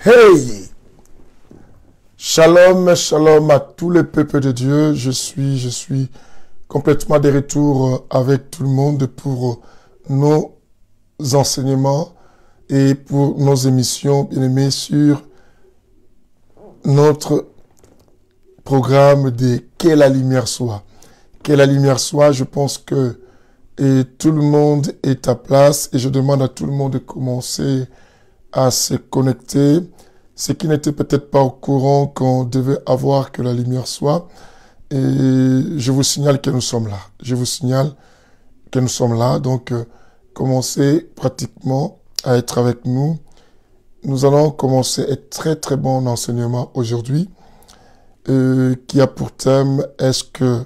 Hey! Shalom, shalom à tous les peuples de Dieu. Je suis complètement de retour avec tout le monde pour nos enseignements et pour nos émissions bien-aimées sur notre programme de Que la lumière soit. Que la lumière soit, je pense que tout le monde est à place et je demande à tout le monde de commencer à se connecter. Ceux qui n'étaient peut-être pas au courant qu'on devait avoir que la lumière soit. Et je vous signale que nous sommes là. Je vous signale que nous sommes là. Donc, commencez pratiquement à être avec nous. Nous allons commencer un très très bon enseignement aujourd'hui qui a pour thème est-ce que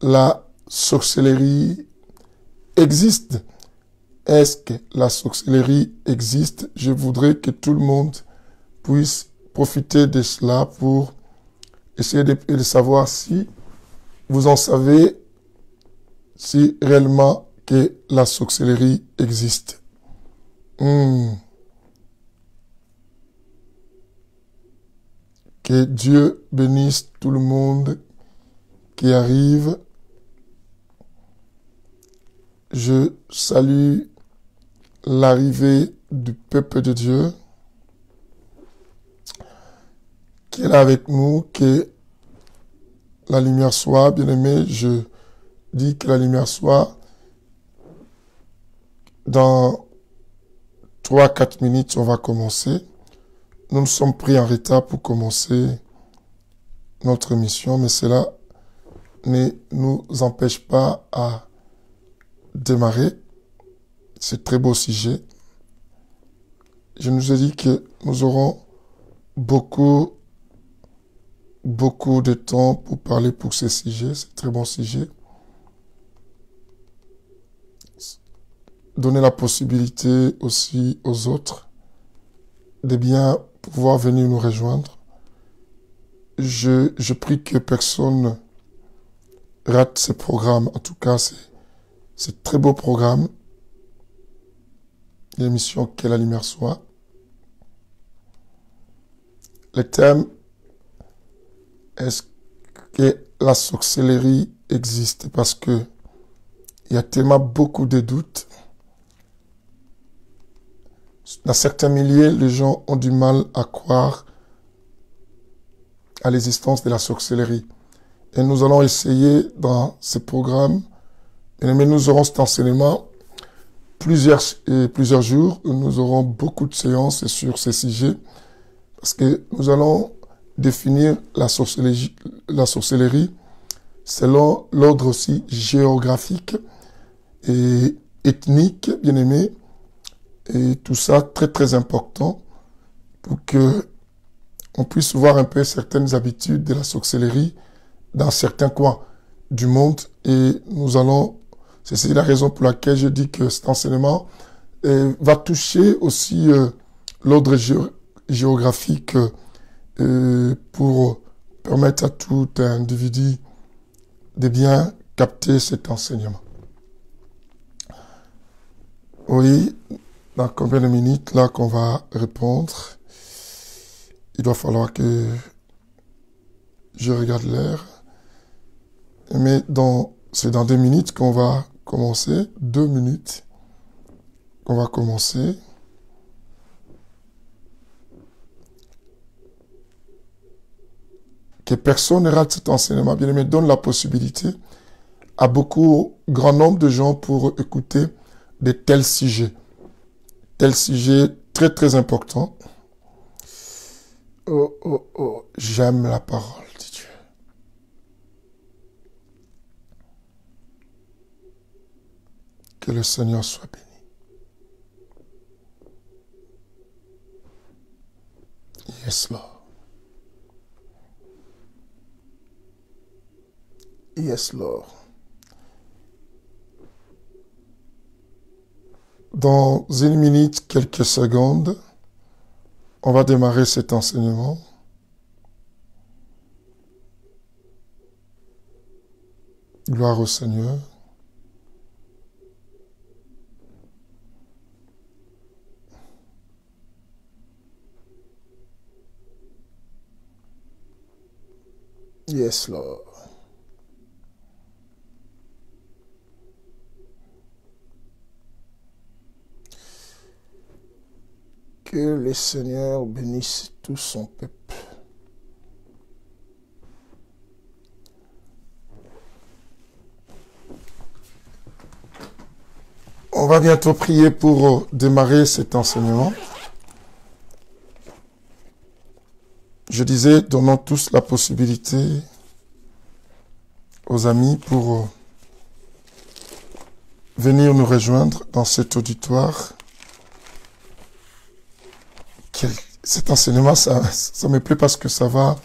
la sorcellerie existe? Est-ce que la sorcellerie existe? Je voudrais que tout le monde puisse profiter de cela pour essayer de savoir si vous en savez, si réellement que la sorcellerie existe. Que Dieu bénisse tout le monde qui arrive. Je salue l'arrivée du peuple de Dieu qui est là avec nous, que la lumière soit. Bien-aimé, je dis que la lumière soit. Dans 3-4 minutes, on va commencer. Nous nous sommes pris en retard pour commencer notre mission, mais cela ne nous empêche pas à démarrer. C'est un très beau sujet. Je nous ai dit que nous aurons beaucoup de temps pour parler pour ce sujet. C'est un très bon sujet. Donner la possibilité aussi aux autres de bien pouvoir venir nous rejoindre. Je prie que personne rate ce programme. En tout cas, c'est un très beau programme. L'émission Que la lumière soit. Le thème, est-ce que la sorcellerie existe? Parce que il y a tellement beaucoup de doutes. Dans certains milieux, les gens ont du mal à croire à l'existence de la sorcellerie. Et nous allons essayer dans ce programme, mais nous aurons cet enseignement plusieurs jours, nous aurons beaucoup de séances sur ces sujets, parce que nous allons définir la sorcellerie selon l'ordre aussi géographique et ethnique, bien aimé, et tout ça très très important pour que on puisse voir un peu certaines habitudes de la sorcellerie dans certains coins du monde. Et nous allons, c'est la raison pour laquelle je dis que cet enseignement va toucher aussi l'ordre géographique pour permettre à tout individu de bien capter cet enseignement. Oui, dans combien de minutes là qu'on va répondre? Il doit falloir que je regarde l'heure. Mais c'est dans 2 minutes qu'on va commencer. 2 minutes qu'on va commencer. Que personne ne rate cet enseignement. Bien aimé, donne la possibilité à grand nombre de gens pour écouter de tels sujets. Tels sujets très très importants. Oh, j'aime la parole de Dieu. Que le Seigneur soit béni. Yes, Lord. Yes, Lord. Dans 1 minute, quelques secondes, on va démarrer cet enseignement. Gloire au Seigneur. Yes, Lord. Que le Seigneur bénisse tout son peuple. On va bientôt prier pour démarrer cet enseignement. Je disais, donnons tous la possibilité aux amis pour venir nous rejoindre dans cet auditoire. Cet enseignement, ça me plaît parce que ça va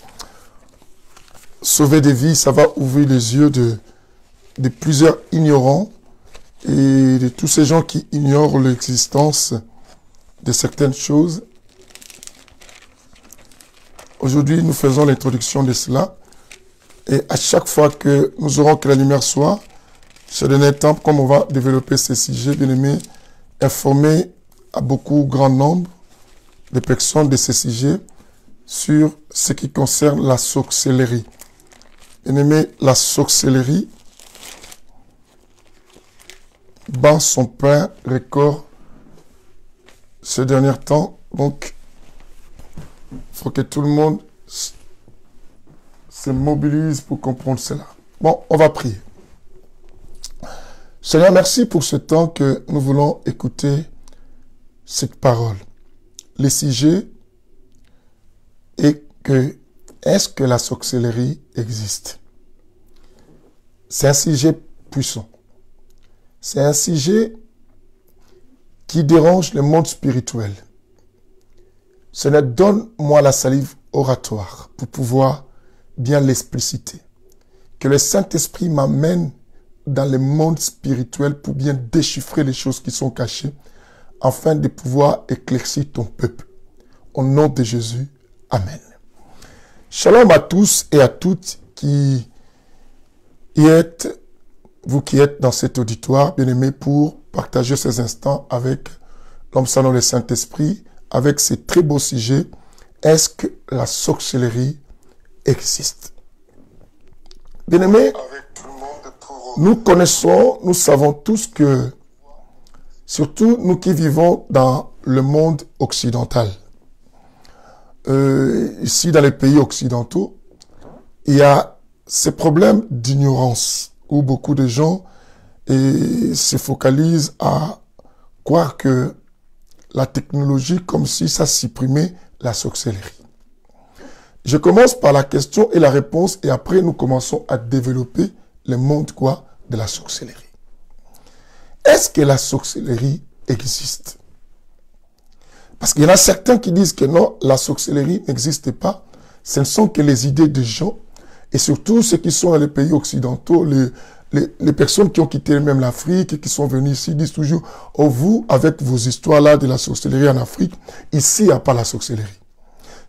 sauver des vies, ça va ouvrir les yeux de plusieurs ignorants et de tous ces gens qui ignorent l'existence de certaines choses. Aujourd'hui, nous faisons l'introduction de cela. Et à chaque fois que nous aurons que la lumière soit, je donne un temps, comme on va développer ces sujets, bien aimés, informer à beaucoup grand nombre de personnes de ces sujets sur ce qui concerne la sorcellerie. Bien aimé, la sorcellerie bat son plein record ces derniers temps. Donc, il faut que tout le monde se mobilise pour comprendre cela. Bon, on va prier. Seigneur, merci pour ce temps que nous voulons écouter cette parole. Le sujet est que est-ce que la sorcellerie existe? C'est un sujet puissant. C'est un sujet qui dérange le monde spirituel. Seigneur, donne-moi la salive oratoire pour pouvoir bien l'expliciter. Que le Saint-Esprit m'amène dans le monde spirituel pour bien déchiffrer les choses qui sont cachées afin de pouvoir éclaircir ton peuple. Au nom de Jésus, Amen. Shalom à tous et à toutes qui y êtes, vous qui êtes dans cet auditoire, bien-aimés, pour partager ces instants avec l'homme sans nom, le Saint-Esprit, avec ces très beaux sujets. Est-ce que la sorcellerie existe? Bien-aimés, nous connaissons, nous savons tous que, surtout nous qui vivons dans le monde occidental, ici dans les pays occidentaux, il y a ces problèmes d'ignorance où beaucoup de gens se focalisent à croire que la technologie, comme si ça supprimait la sorcellerie. Je commence par la question et la réponse et après nous commençons à développer le monde de la sorcellerie. Est-ce que la sorcellerie existe? Parce qu'il y en a certains qui disent que non, la sorcellerie n'existe pas. Ce ne sont que les idées des gens et surtout ceux qui sont dans les pays occidentaux, les personnes qui ont quitté même l'Afrique et qui sont venues ici disent toujours « Oh, vous, avec vos histoires-là de la sorcellerie en Afrique, ici, il n'y a pas la sorcellerie. »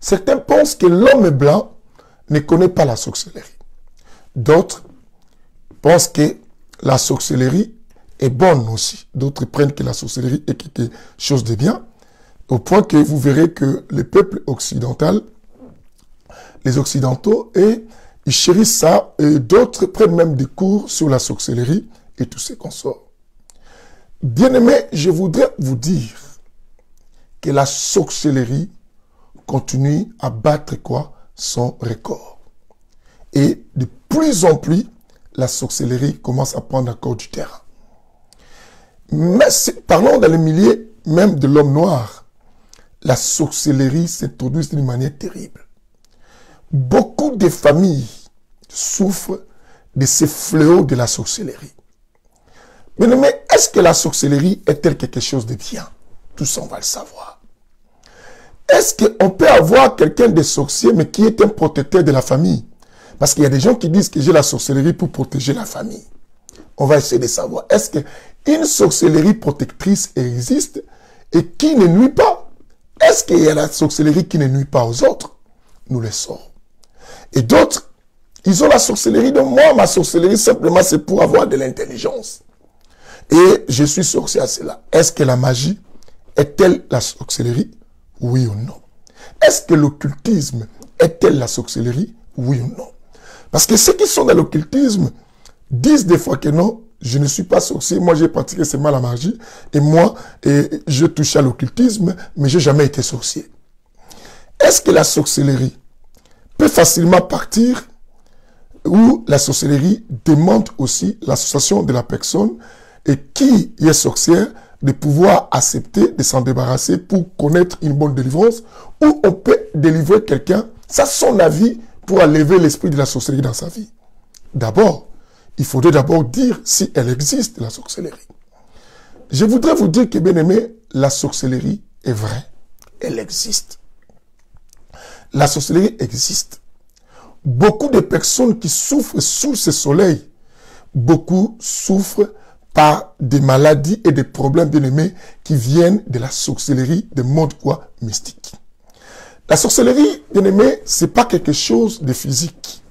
Certains pensent que l'homme blanc ne connaît pas la sorcellerie. D'autres pensent que la sorcellerie est bonne aussi. D'autres prennent que la sorcellerie est quelque chose de bien, au point que vous verrez que le peuple occidental, les Occidentaux, ils chérissent ça, et d'autres prennent même des cours sur la sorcellerie et tout ce qu'on sort. Bien-aimés, je voudrais vous dire que la sorcellerie continue à battre son record. Et de plus en plus, la sorcellerie commence à prendre encore du terrain. Mais parlons dans le milieu même de l'homme noir. La sorcellerie s'introduit d'une manière terrible. Beaucoup de familles souffrent de ces fléaux de la sorcellerie. Mais est-ce que la sorcellerie est-elle quelque chose de bien? Tout ça, on va le savoir. Est-ce qu'on peut avoir quelqu'un de sorcier, mais qui est un protecteur de la famille? Parce qu'il y a des gens qui disent que j'ai la sorcellerie pour protéger la famille. On va essayer de savoir. Est-ce qu'une sorcellerie protectrice existe et qui ne nuit pas? Est-ce qu'il y a la sorcellerie qui ne nuit pas aux autres? Nous le saurons. Et d'autres, ils ont la sorcellerie de moi. Ma sorcellerie, simplement, c'est pour avoir de l'intelligence. Et je suis sorcier à cela. Est-ce que la magie est-elle la sorcellerie? Oui ou non? Est-ce que l'occultisme est-elle la sorcellerie? Oui ou non? Parce que ceux qui sont dans l'occultisme disent des fois que non, je ne suis pas sorcier, moi j'ai pratiqué seulement la magie, et moi, je touche à l'occultisme, mais je n'ai jamais été sorcier. Est-ce que la sorcellerie peut facilement partir, ou la sorcellerie demande aussi l'association de la personne et qui est sorcière de pouvoir accepter de s'en débarrasser pour connaître une bonne délivrance, ou on peut délivrer quelqu'un, ça son avis, pour enlever l'esprit de la sorcellerie dans sa vie. D'abord, il faudrait d'abord dire si elle existe, la sorcellerie. Je voudrais vous dire que, bien aimé, la sorcellerie est vraie. Elle existe. La sorcellerie existe. Beaucoup de personnes qui souffrent sous ce soleil, beaucoup souffrent par des maladies et des problèmes, bien aimés, qui viennent de la sorcellerie, de mode quoi, mystique. La sorcellerie, bien aimé, c'est pas quelque chose de physique.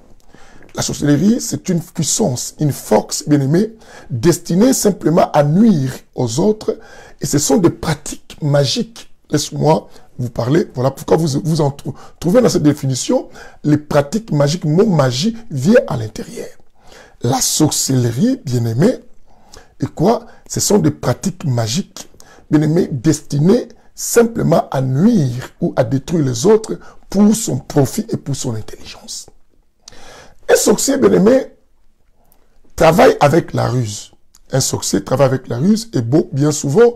La sorcellerie, c'est une puissance, une force, bien aimé, destinée simplement à nuire aux autres. Et ce sont des pratiques magiques. Laisse-moi vous parler. Voilà pourquoi vous en trouvez dans cette définition. Les pratiques magiques, le mot magie vient à l'intérieur. La sorcellerie, bien aimé, et quoi? Ce sont des pratiques magiques, bien aimé, destinées simplement à nuire ou à détruire les autres pour son profit et pour son intelligence. Un sorcier, bien aimé, travaille avec la ruse. Un sorcier travaille avec la ruse et bien souvent,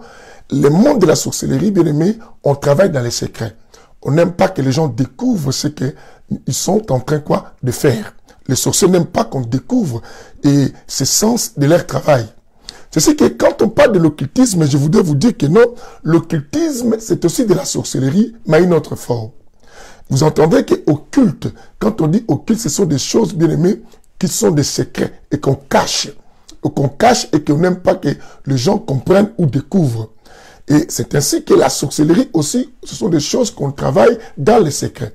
le monde de la sorcellerie, bien aimé, on travaille dans les secrets. On n'aime pas que les gens découvrent ce qu'ils sont en train quoi, de faire. Les sorciers n'aiment pas qu'on découvre et c'est le sens de leur travail. C'est ce que quand on parle de l'occultisme, je voudrais vous dire que non, l'occultisme, c'est aussi de la sorcellerie, mais à une autre forme. Vous entendez qu'occulte, quand on dit occulte, ce sont des choses, bien aimées, qui sont des secrets et qu'on cache. Et qu'on n'aime pas que les gens comprennent ou découvrent. Et c'est ainsi que la sorcellerie aussi, ce sont des choses qu'on travaille dans les secrets.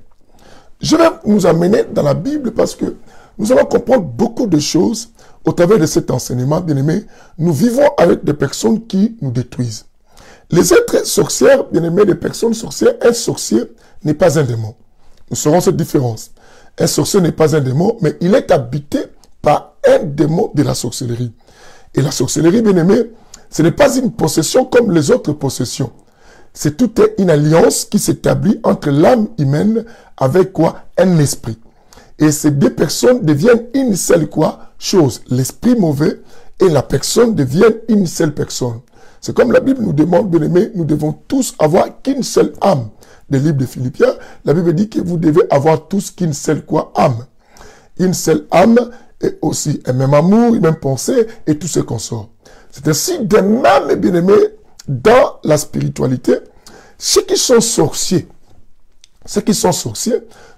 Je vais nous amener dans la Bible parce que nous allons comprendre beaucoup de choses au travers de cet enseignement, bien aimé. Nous vivons avec des personnes qui nous détruisent. Les êtres sorcières, bien aimés, les personnes sorcières, un sorcier n'est pas un démon. Nous saurons cette différence. Un sorcier n'est pas un démon, mais il est habité par un démon de la sorcellerie. Et la sorcellerie, bien aimé, ce n'est pas une possession comme les autres possessions. C'est toute une alliance qui s'établit entre l'âme humaine avec quoi? Un esprit. Et ces deux personnes deviennent une seule quoi? Chose. L'esprit mauvais et la personne deviennent une seule personne. C'est comme la Bible nous demande, bien aimé, nous devons tous avoir qu'une seule âme. Des livres de Philippiens, la Bible dit que vous devez avoir tous qu'une seule quoi? Âme. Une seule âme et aussi un même amour, une même pensée et tout ce qu'on sort. C'est ainsi d'un âme, bien aimé, dans la spiritualité. Ceux qui sont sorciers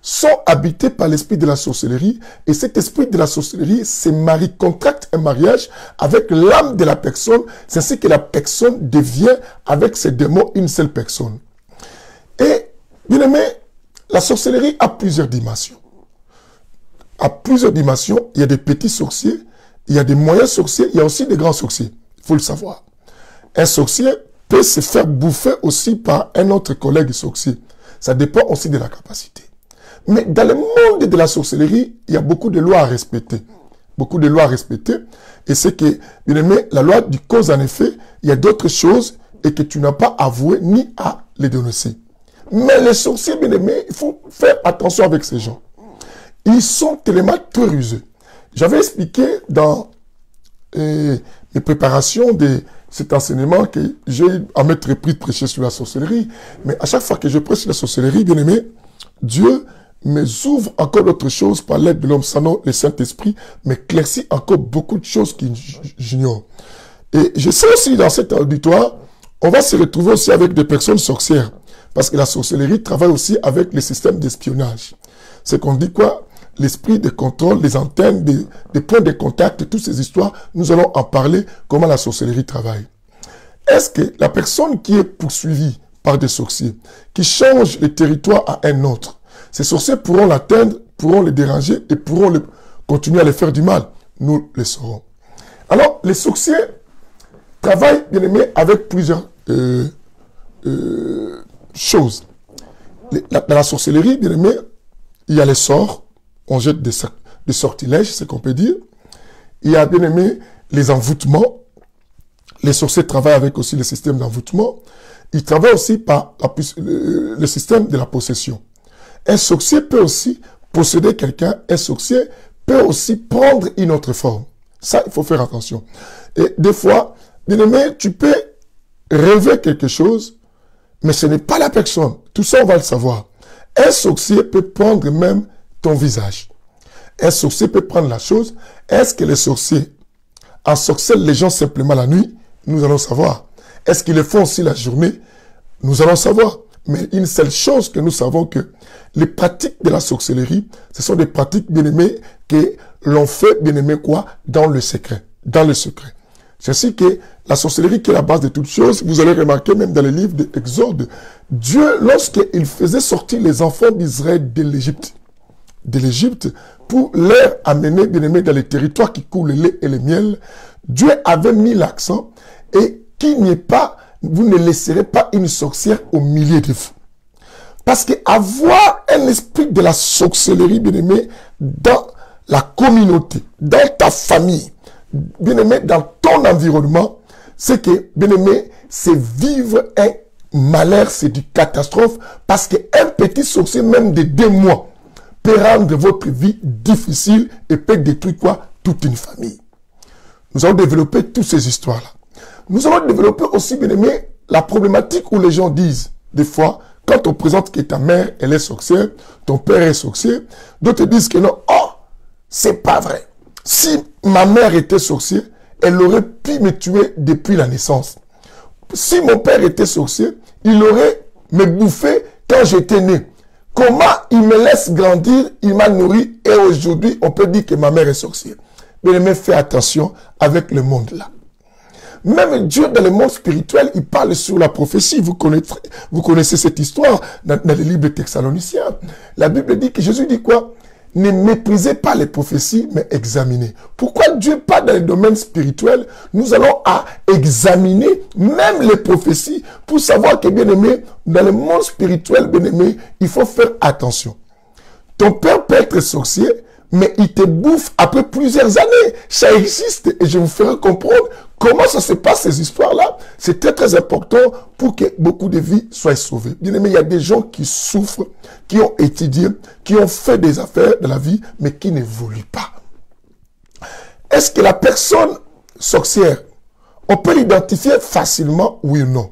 sont habités par l'esprit de la sorcellerie et cet esprit de la sorcellerie se marie, contracte un mariage avec l'âme de la personne. C'est ainsi que la personne devient avec ses démons une seule personne. Et, bien aimé, la sorcellerie a plusieurs dimensions. À plusieurs dimensions, il y a des petits sorciers, il y a des moyens sorciers, il y a aussi des grands sorciers. Il faut le savoir. Un sorcier peut se faire bouffer aussi par un autre collègue sorcier. Ça dépend aussi de la capacité. Mais dans le monde de la sorcellerie, il y a beaucoup de lois à respecter. Beaucoup de lois à respecter. Et c'est que, bien aimé, la loi du cause en effet, il y a d'autres choses et que tu n'as pas avoué ni à les dénoncer. Mais les sorciers, bien aimés, il faut faire attention avec ces gens. Ils sont tellement très rusés. J'avais expliqué dans les préparations de cet enseignement que j'ai à m'être repris de prêcher sur la sorcellerie. Mais à chaque fois que je prêche sur la sorcellerie, bien aimé, Dieu me ouvre encore d'autres choses par l'aide de l'homme sans le Saint-Esprit, m'éclaircit encore beaucoup de choses que j'ignore. Et je sais aussi dans cet auditoire, on va se retrouver aussi avec des personnes sorcières. Parce que la sorcellerie travaille aussi avec les systèmes d'espionnage. C'est qu'on dit quoi? L'esprit de contrôle, les antennes, des points de contact, toutes ces histoires, nous allons en parler, comment la sorcellerie travaille. Est-ce que la personne qui est poursuivie par des sorciers, qui change le territoire à un autre, ces sorciers pourront l'atteindre, pourront les déranger et pourront continuer à les faire du mal? Nous le saurons. Alors, les sorciers travaillent, bien aimé, avec plusieurs choses. Dans la sorcellerie, bien aimé, il y a les sorts. On jette de sortilèges, c'est qu'on peut dire. Il y a, bien aimé, les envoûtements. Les sorciers travaillent avec aussi le système d'envoûtement. Ils travaillent aussi par le système de la possession. Un sorcier peut aussi posséder quelqu'un. Un sorcier peut aussi prendre une autre forme. Ça, il faut faire attention. Et des fois, bien aimé, tu peux rêver quelque chose, mais ce n'est pas la personne. Tout ça, on va le savoir. Un sorcier peut prendre même ton visage. Un sorcier peut prendre la chose. Est-ce que les sorciers ensorcellent les gens simplement la nuit? Nous allons savoir. Est-ce qu'ils le font aussi la journée? Nous allons savoir. Mais une seule chose que nous savons, que les pratiques de la sorcellerie, ce sont des pratiques, bien aimées, que l'on fait, bien aimé, quoi? Dans le secret. Dans le secret. C'est ainsi que la sorcellerie, qui est la base de toutes choses, vous allez remarquer même dans les livres d'Exode, Dieu, lorsqu'il faisait sortir les enfants d'Israël de l'Égypte, pour leur amener, bien aimé, dans les territoires qui coulent le lait et le miel, Dieu avait mis l'accent, et qu'il n'y ait pas, vous ne laisserez pas une sorcière au milieu de vous. Parce qu'avoir un esprit de la sorcellerie, bien aimé, dans la communauté, dans ta famille, bien aimé, dans ton environnement, c'est que, bien aimé, c'est vivre un malheur, c'est du catastrophe, parce qu'un petit sorcier, même de 2 mois, peut rendre votre vie difficile et peut détruire quoi? Toute une famille. Nous allons développer toutes ces histoires-là. Nous allons développer aussi, bien aimé, la problématique où les gens disent, des fois, quand on présente que ta mère, elle est sorcière, ton père est sorcier, d'autres disent que non, oh, c'est pas vrai. Si ma mère était sorcière, elle aurait pu me tuer depuis la naissance. Si mon père était sorcier, il aurait me bouffé quand j'étais né. Comment il me laisse grandir, il m'a nourri, et aujourd'hui, on peut dire que ma mère est sorcière. Mais fais attention avec le monde là. Même Dieu, dans le monde spirituel, il parle sur la prophétie. Vous connaissez cette histoire dans le livre de Thessaloniciens. La Bible dit que Jésus dit quoi? Ne méprisez pas les prophéties, mais examinez. Pourquoi Dieu parle dans le domaine spirituel? Nous allons à examiner même les prophéties pour savoir que, bien aimé, dans le monde spirituel, bien aimé, il faut faire attention. Ton père peut être sorcier, mais il te bouffe après plusieurs années. Ça existe et je vous ferai comprendre comment ça se passe, ces histoires-là. C'est très très important pour que beaucoup de vies soient sauvées. Bien aimé, il y a des gens qui souffrent, qui ont étudié, qui ont fait des affaires de la vie, mais qui n'évoluent pas. Est-ce que la personne sorcière, on peut l'identifier facilement, oui ou non?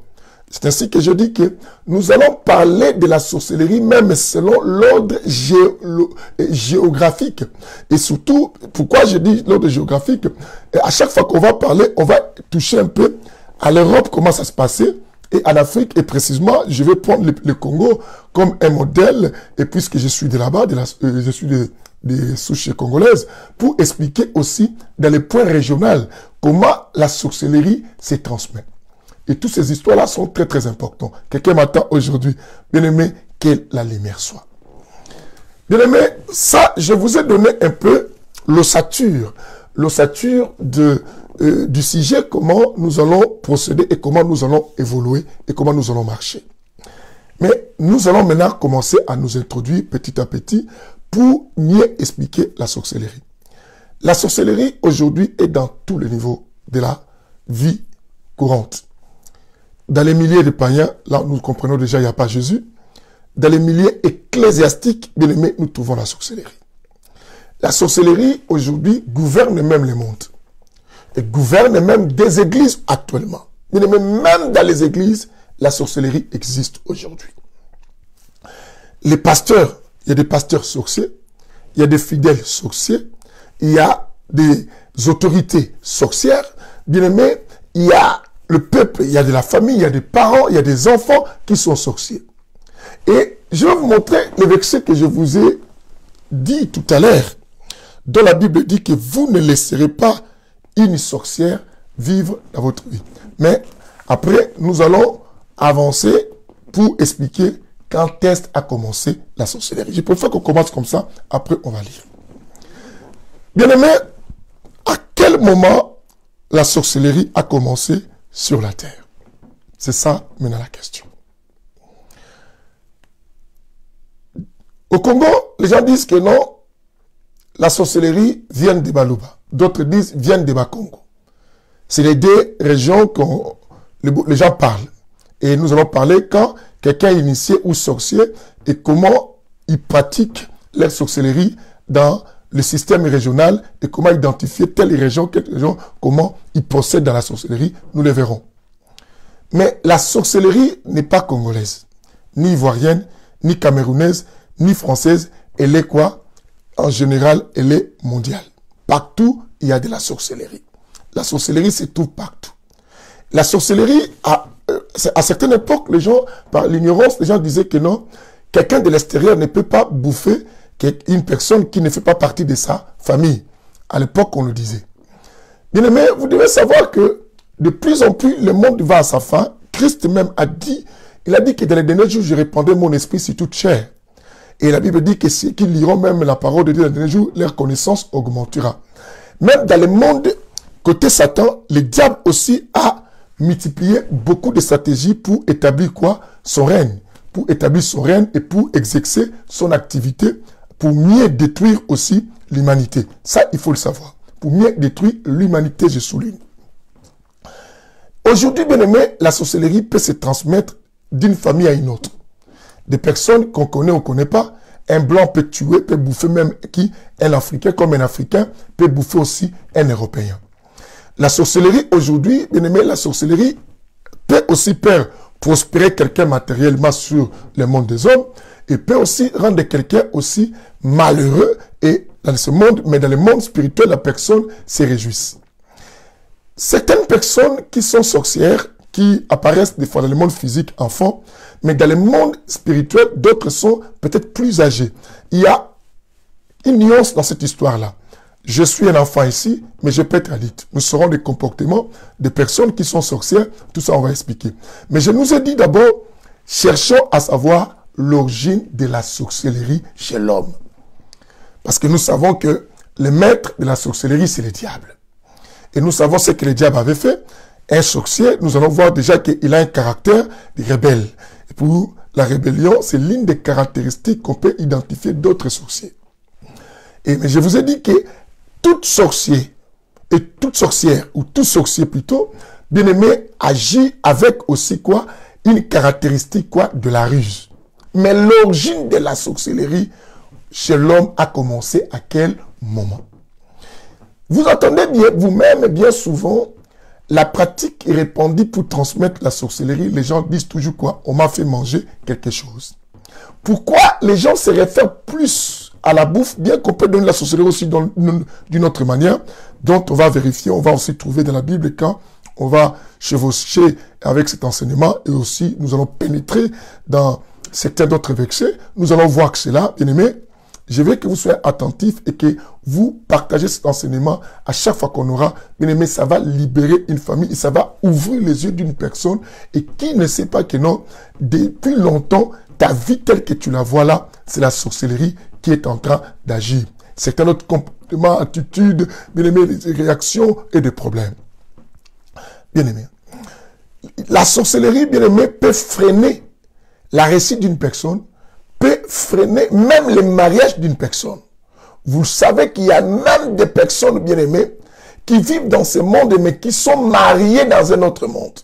C'est ainsi que je dis que nous allons parler de la sorcellerie même selon l'ordre géographique. Et surtout, pourquoi je dis l'ordre géographique? À chaque fois qu'on va parler, on va toucher un peu à l'Europe, comment ça se passait, et à l'Afrique, et précisément, je vais prendre le Congo comme un modèle, et puisque je suis de là-bas, je suis des souches congolaises, pour expliquer aussi dans les points régionaux comment la sorcellerie se transmet. Et toutes ces histoires-là sont très très importantes. Quelqu'un m'attend aujourd'hui. Bien-aimé, que la lumière soit. Bien-aimé, ça, je vous ai donné un peu l'ossature du sujet, comment nous allons procéder et comment nous allons évoluer et comment nous allons marcher. Mais nous allons maintenant commencer à nous introduire petit à petit pour mieux expliquer la sorcellerie. La sorcellerie aujourd'hui est dans tous les niveaux de la vie courante. Dans les milieux de païens, là nous comprenons déjà, il n'y a pas Jésus. Dans les milieux ecclésiastiques, bien aimés, nous trouvons la sorcellerie. La sorcellerie, aujourd'hui, gouverne même le monde. Et gouverne même des églises actuellement. Bien aimés, même dans les églises, la sorcellerie existe aujourd'hui. Les pasteurs, il y a des pasteurs sorciers, il y a des fidèles sorciers, il y a des autorités sorcières. Bien aimés, il y a le peuple, il y a de la famille, il y a des parents, il y a des enfants qui sont sorciers. Et je vais vous montrer le verset que je vous ai dit tout à l'heure, dont la Bible dit que vous ne laisserez pas une sorcière vivre dans votre vie. Mais après, nous allons avancer pour expliquer quand est-ce a commencé la sorcellerie. Je préfère qu'on commence comme ça, après on va lire. Bien aimé, à quel moment la sorcellerie a commencé sur la terre? C'est ça maintenant la question. Au Congo, les gens disent que non, la sorcellerie vient de Baluba. D'autres disent vient de Bakongo. C'est les deux régions que les gens parlent. Et nous allons parler quand quelqu'un est initié ou sorcier et comment il pratique la sorcellerie dans le système régional et comment identifier telle région, comment il procède dans la sorcellerie, nous le verrons. Mais la sorcellerie n'est pas congolaise, ni ivoirienne, ni camerounaise, ni française. Elle est quoi? En général, elle est mondiale. Partout, il y a de la sorcellerie. La sorcellerie se trouve partout. La sorcellerie, à certaines époques, les gens, par l'ignorance, les gens disaient que non, quelqu'un de l'extérieur ne peut pas bouffer une personne qui ne fait pas partie de sa famille. À l'époque, on le disait. Bien aimé, vous devez savoir que de plus en plus, le monde va à sa fin. Christ même a dit, il a dit que dans les derniers jours, je répandrai mon esprit sur toute chair. Et la Bible dit que ceux qui liront même la parole de Dieu dans les derniers jours, leur connaissance augmentera. Même dans le monde, côté Satan, le diable aussi a multiplié beaucoup de stratégies pour établir quoi? Son règne. Pour établir son règne et pour exercer son activité, pour mieux détruire aussi l'humanité. Ça, il faut le savoir. Pour mieux détruire l'humanité, je souligne. Aujourd'hui, bien aimé, la sorcellerie peut se transmettre d'une famille à une autre. Des personnes qu'on connaît ou qu'on ne connaît pas, un blanc peut tuer, peut bouffer même qui? Un Africain, comme un Africain peut bouffer aussi un Européen. La sorcellerie aujourd'hui, bien aimé, la sorcellerie peut aussi faire prospérer quelqu'un matériellement sur le monde des hommes et peut aussi rendre quelqu'un aussi malheureux et dans ce monde, mais dans le monde spirituel, la personne se réjouisse. Certaines personnes qui sont sorcières, qui apparaissent des fois dans le monde physique enfant, mais dans le monde spirituel, d'autres sont peut-être plus âgés. Il y a une nuance dans cette histoire-là. Je suis un enfant ici, mais je peux être adulte. Nous serons des comportements de personnes qui sont sorcières. Tout ça, on va expliquer. Mais je nous ai dit d'abord, cherchons à savoir l'origine de la sorcellerie chez l'homme. Parce que nous savons que le maître de la sorcellerie, c'est le diable. Et nous savons ce que le diable avait fait. Un sorcier, nous allons voir déjà qu'il a un caractère de rebelle. Et pour la rébellion, c'est l'une des caractéristiques qu'on peut identifier d'autres sorciers. Mais je vous ai dit que tout sorcier et toute sorcière, ou tout sorcier plutôt, bien aimé, agit avec aussi quoi? Une caractéristique quoi? De la ruse. Mais l'origine de la sorcellerie chez l'homme a commencé à quel moment? Vous entendez bien, vous-même, bien souvent, la pratique est répandue pour transmettre la sorcellerie. Les gens disent toujours quoi? On m'a fait manger quelque chose. Pourquoi les gens se réfèrent plus à la bouffe, bien qu'on peut donner la sorcellerie aussi d'une autre manière, dont on va vérifier, on va aussi trouver dans la Bible quand on va chevaucher avec cet enseignement et aussi nous allons pénétrer dans certains d'autres versets. Nous allons voir que c'est là, bien aimé. Je veux que vous soyez attentifs et que vous partagez cet enseignement à chaque fois qu'on aura. Bien aimé, ça va libérer une famille et ça va ouvrir les yeux d'une personne et qui ne sait pas que non, depuis longtemps, ta vie telle que tu la vois là, c'est la sorcellerie qui est en train d'agir. C'est un autre comportement, attitude, bien aimé, des réactions et des problèmes. Bien aimé. La sorcellerie, bien aimé, peut freiner la réussite d'une personne, peut freiner même le mariage d'une personne. Vous savez qu'il y a même des personnes, bien aimées, qui vivent dans ce monde, mais qui sont mariées dans un autre monde.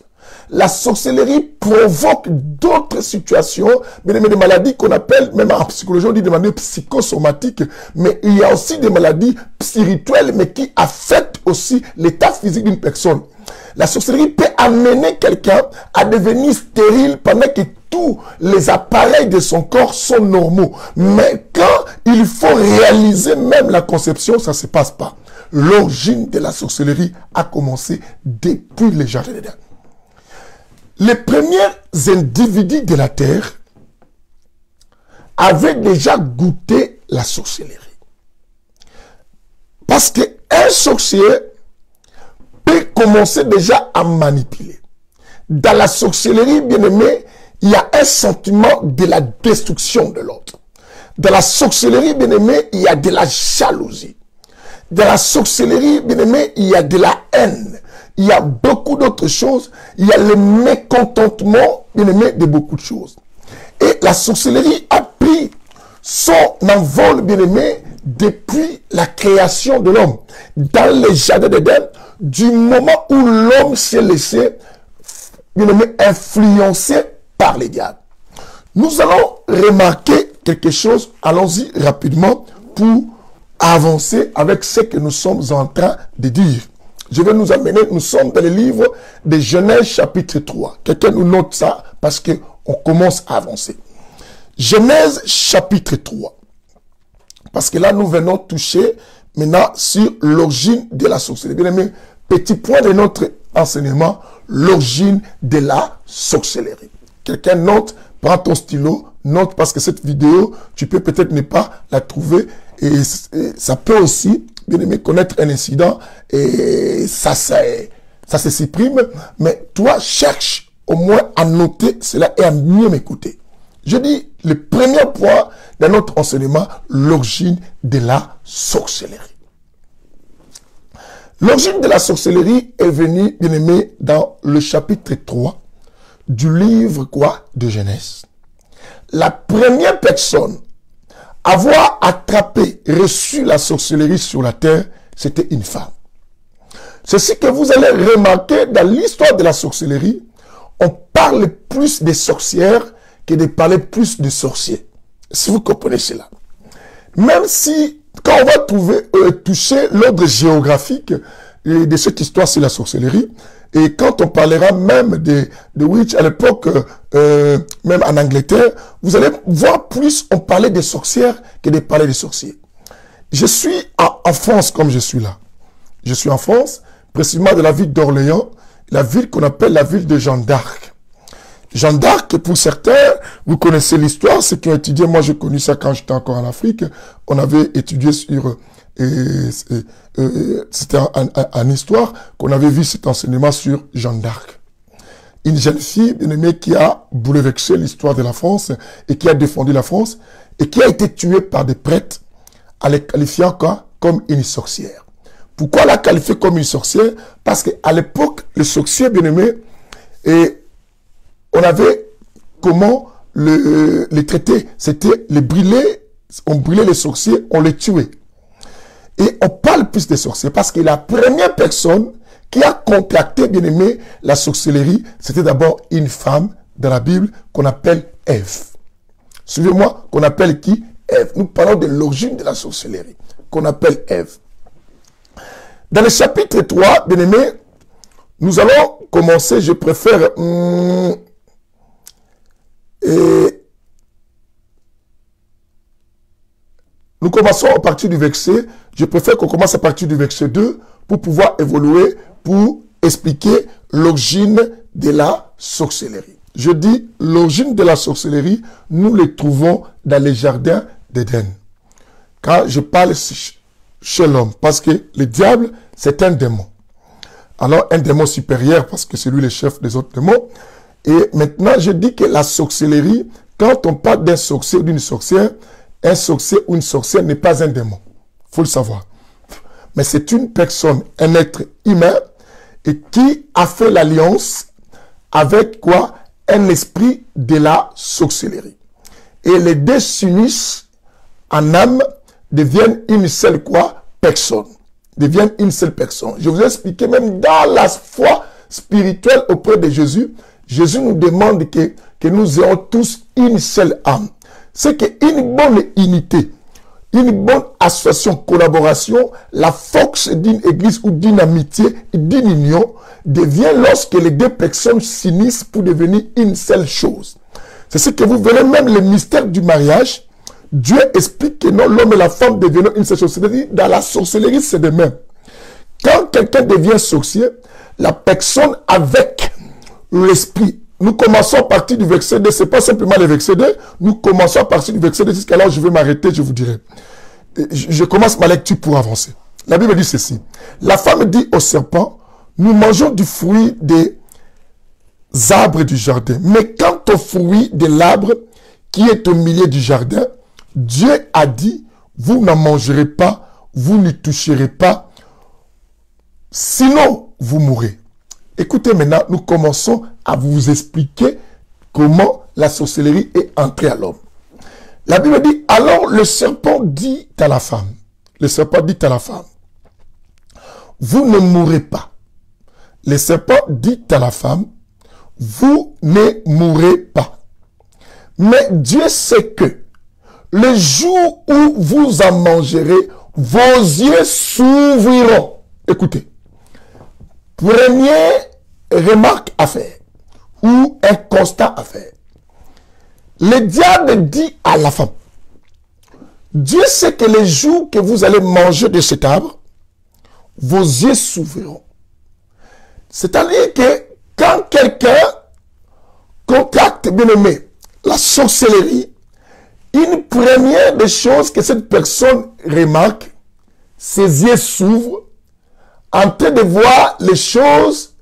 La sorcellerie provoque d'autres situations, bien aimé, des maladies qu'on appelle, même en psychologie, on dit de manière psychosomatique, mais il y a aussi des maladies spirituelles, mais qui affectent aussi l'état physique d'une personne. La sorcellerie peut amener quelqu'un à devenir stérile pendant que tous les appareils de son corps sont normaux. Mais quand il faut réaliser même la conception, ça ne se passe pas. L'origine de la sorcellerie a commencé depuis les jardins d'Éden. Les premiers individus de la terre avaient déjà goûté la sorcellerie. Parce qu'un sorcier peut commencer déjà à manipuler. Dans la sorcellerie, bien aimé, il y a un sentiment de la destruction de l'autre. Dans la sorcellerie, bien aimé, il y a de la jalousie. Dans la sorcellerie, bien aimé, il y a de la haine. Il y a beaucoup d'autres choses. Il y a le mécontentement, bien aimé, de beaucoup de choses. Et la sorcellerie a pris son envol, bien aimé, depuis la création de l'homme. Dans les jardins d'Éden, du moment où l'homme s'est laissé influencer par les diables. Nous allons remarquer quelque chose, allons-y rapidement pour avancer avec ce que nous sommes en train de dire. Je vais nous amener, nous sommes dans le livre de Genèse chapitre 3. Quelqu'un nous note ça parce qu'on commence à avancer. Genèse chapitre 3. Parce que là, nous venons toucher maintenant sur l'origine de la sorcellerie. Bien aimé, petit point de notre enseignement, l'origine de la sorcellerie. Quelqu'un note, prends ton stylo, note parce que cette vidéo, tu peux peut-être ne pas la trouver et ça peut aussi, bien aimé, connaître un incident et ça se supprime. Mais toi, cherche au moins à noter cela et à mieux m'écouter. Je dis le premier point de notre enseignement, l'origine de la sorcellerie. L'origine de la sorcellerie est venue, bien aimé, dans le chapitre 3 du livre de Genèse. La première personne à avoir attrapé, reçu la sorcellerie sur la terre, c'était une femme. C'est ce que vous allez remarquer dans l'histoire de la sorcellerie. On parle plus des sorcières que de parler plus de sorciers. Si vous comprenez cela. Même si, quand on va toucher l'ordre géographique de cette histoire sur la sorcellerie, et quand on parlera même de witch à l'époque, même en Angleterre, vous allez voir plus on parlait des sorcières que de parler des sorciers. Je suis en France comme je suis là. Je suis en France, précisément de la ville d'Orléans, la ville qu'on appelle la ville de Jeanne d'Arc. Jeanne d'Arc, pour certains, vous connaissez l'histoire, ceux qui ont étudié, moi j'ai connu ça quand j'étais encore en Afrique, on avait étudié sur, c'était en histoire, qu'on avait vu cet enseignement sur Jeanne d'Arc. Une jeune fille, bien aimée, qui a bouleversé l'histoire de la France, et qui a défendu la France, et qui a été tuée par des prêtres, en les qualifiant comme une sorcière. Pourquoi la qualifier comme une sorcière? Parce qu'à l'époque, les sorciers, bien aimés, et on avait comment les traiter. C'était les brûler, on brûlait les sorciers, on les tuait. Et on parle plus des sorciers parce que la première personne qui a contacté, bien aimé, la sorcellerie, c'était d'abord une femme dans la Bible qu'on appelle Ève. Suivez-moi, qu'on appelle qui? Ève. Nous parlons de l'origine de la sorcellerie, qu'on appelle Ève. Dans le chapitre 3, bien aimé, nous allons commencer, je préfère... Et nous commençons à partir du verset, je préfère qu'on commence à partir du verset 2 pour pouvoir évoluer, pour expliquer l'origine de la sorcellerie. Je dis l'origine de la sorcellerie, nous le trouvons dans les jardins d'Éden. Quand je parle chez l'homme, parce que le diable, c'est un démon. Alors un démon supérieur, parce que c'est lui le chef des autres démons. Et maintenant, je dis que la sorcellerie, quand on parle d'un sorcier ou d'une sorcière, un sorcier ou une sorcière n'est pas un démon. Il faut le savoir. Mais c'est une personne, un être humain, et qui a fait l'alliance avec quoi? Un esprit de la sorcellerie. Et les deux s'unissent en âme, deviennent une seule personne. Deviennent une seule personne. Je vous ai expliqué même dans la foi spirituelle auprès de Jésus, Jésus nous demande que nous ayons tous une seule âme. C'est qu'une bonne unité, une bonne association, collaboration, la force d'une église ou d'une amitié, d'une union, devient lorsque les deux personnes s'unissent pour devenir une seule chose. C'est ce que vous verrez même le mystère du mariage. Dieu explique que non, l'homme et la femme deviennent une seule chose. C'est-à-dire, dans la sorcellerie, c'est de même. Quand quelqu'un devient sorcier, la personne avec l'esprit. Nous commençons à partir du verset 2. Ce n'est pas simplement le verset 2. Nous commençons à partir du verset 2. Jusqu'à là, je vais m'arrêter, je vous dirai. Je commence ma lecture pour avancer. La Bible dit ceci. La femme dit au serpent, nous mangeons du fruit des arbres du jardin. Mais quant au fruit de l'arbre qui est au milieu du jardin, Dieu a dit, vous n'en mangerez pas, vous n'y toucherez pas, sinon vous mourrez. Écoutez maintenant, nous commençons à vous expliquer comment la sorcellerie est entrée à l'homme. La Bible dit, alors le serpent dit à la femme, vous ne mourrez pas. Le serpent dit à la femme, vous ne mourrez pas. Mais Dieu sait que le jour où vous en mangerez, vos yeux s'ouvriront. Écoutez, première remarque à faire, ou un constat à faire. Le diable dit à la femme, Dieu sait que le jour que vous allez manger de cet arbre, vos yeux s'ouvriront. C'est-à-dire que quand quelqu'un contracte, bien aimé, la sorcellerie, une première des choses que cette personne remarque, ses yeux s'ouvrent en train de voir les choses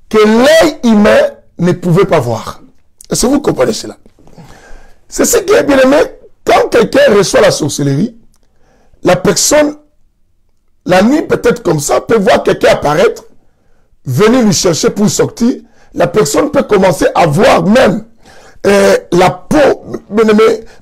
que l'œil humain ne pouvait pas voir. Est-ce que vous comprenez cela? C'est ce qui est bien aimé. Quand quelqu'un reçoit la sorcellerie, la personne, la nuit peut-être comme ça, peut voir quelqu'un apparaître, venir lui chercher pour sortir. La personne peut commencer à voir même la peau,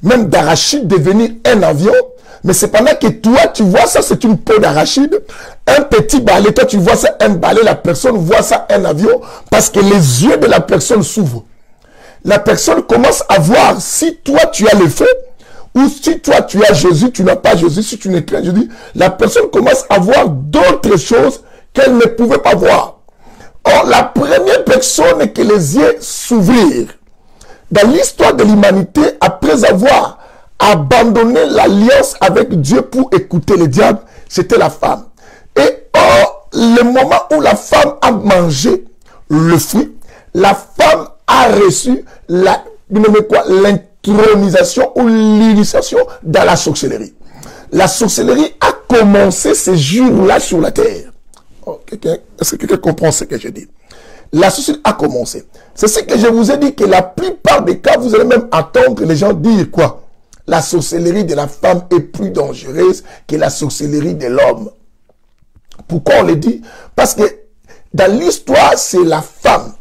même d'arachide devenir un avion. Mais c'est pendant que toi, tu vois ça, c'est une peau d'arachide. Un petit balai, toi, tu vois ça, un balai. La personne voit ça, un avion. Parce que les yeux de la personne s'ouvrent. La personne commence à voir si toi, tu as le feu. Ou si toi, tu as Jésus, tu n'as pas Jésus. Si tu n'es pas Jésus, la personne commence à voir d'autres choses qu'elle ne pouvait pas voir. Or, la première personne que les yeux s'ouvrirent dans l'histoire de l'humanité, après avoir abandonné l'alliance avec Dieu pour écouter le diable, c'était la femme. Et or, le moment où la femme a mangé le fruit, la femme a reçu l'intronisation ou l'initiation dans la sorcellerie. La sorcellerie a commencé ces jours-là sur la terre. Oh, est-ce que quelqu'un comprend ce que je dis? La sorcellerie a commencé. C'est ce que je vous ai dit, que la plupart des cas, vous allez même entendre les gens dire quoi? La sorcellerie de la femme est plus dangereuse que la sorcellerie de l'homme. Pourquoi on le dit? Parce que dans l'histoire, c'est la femme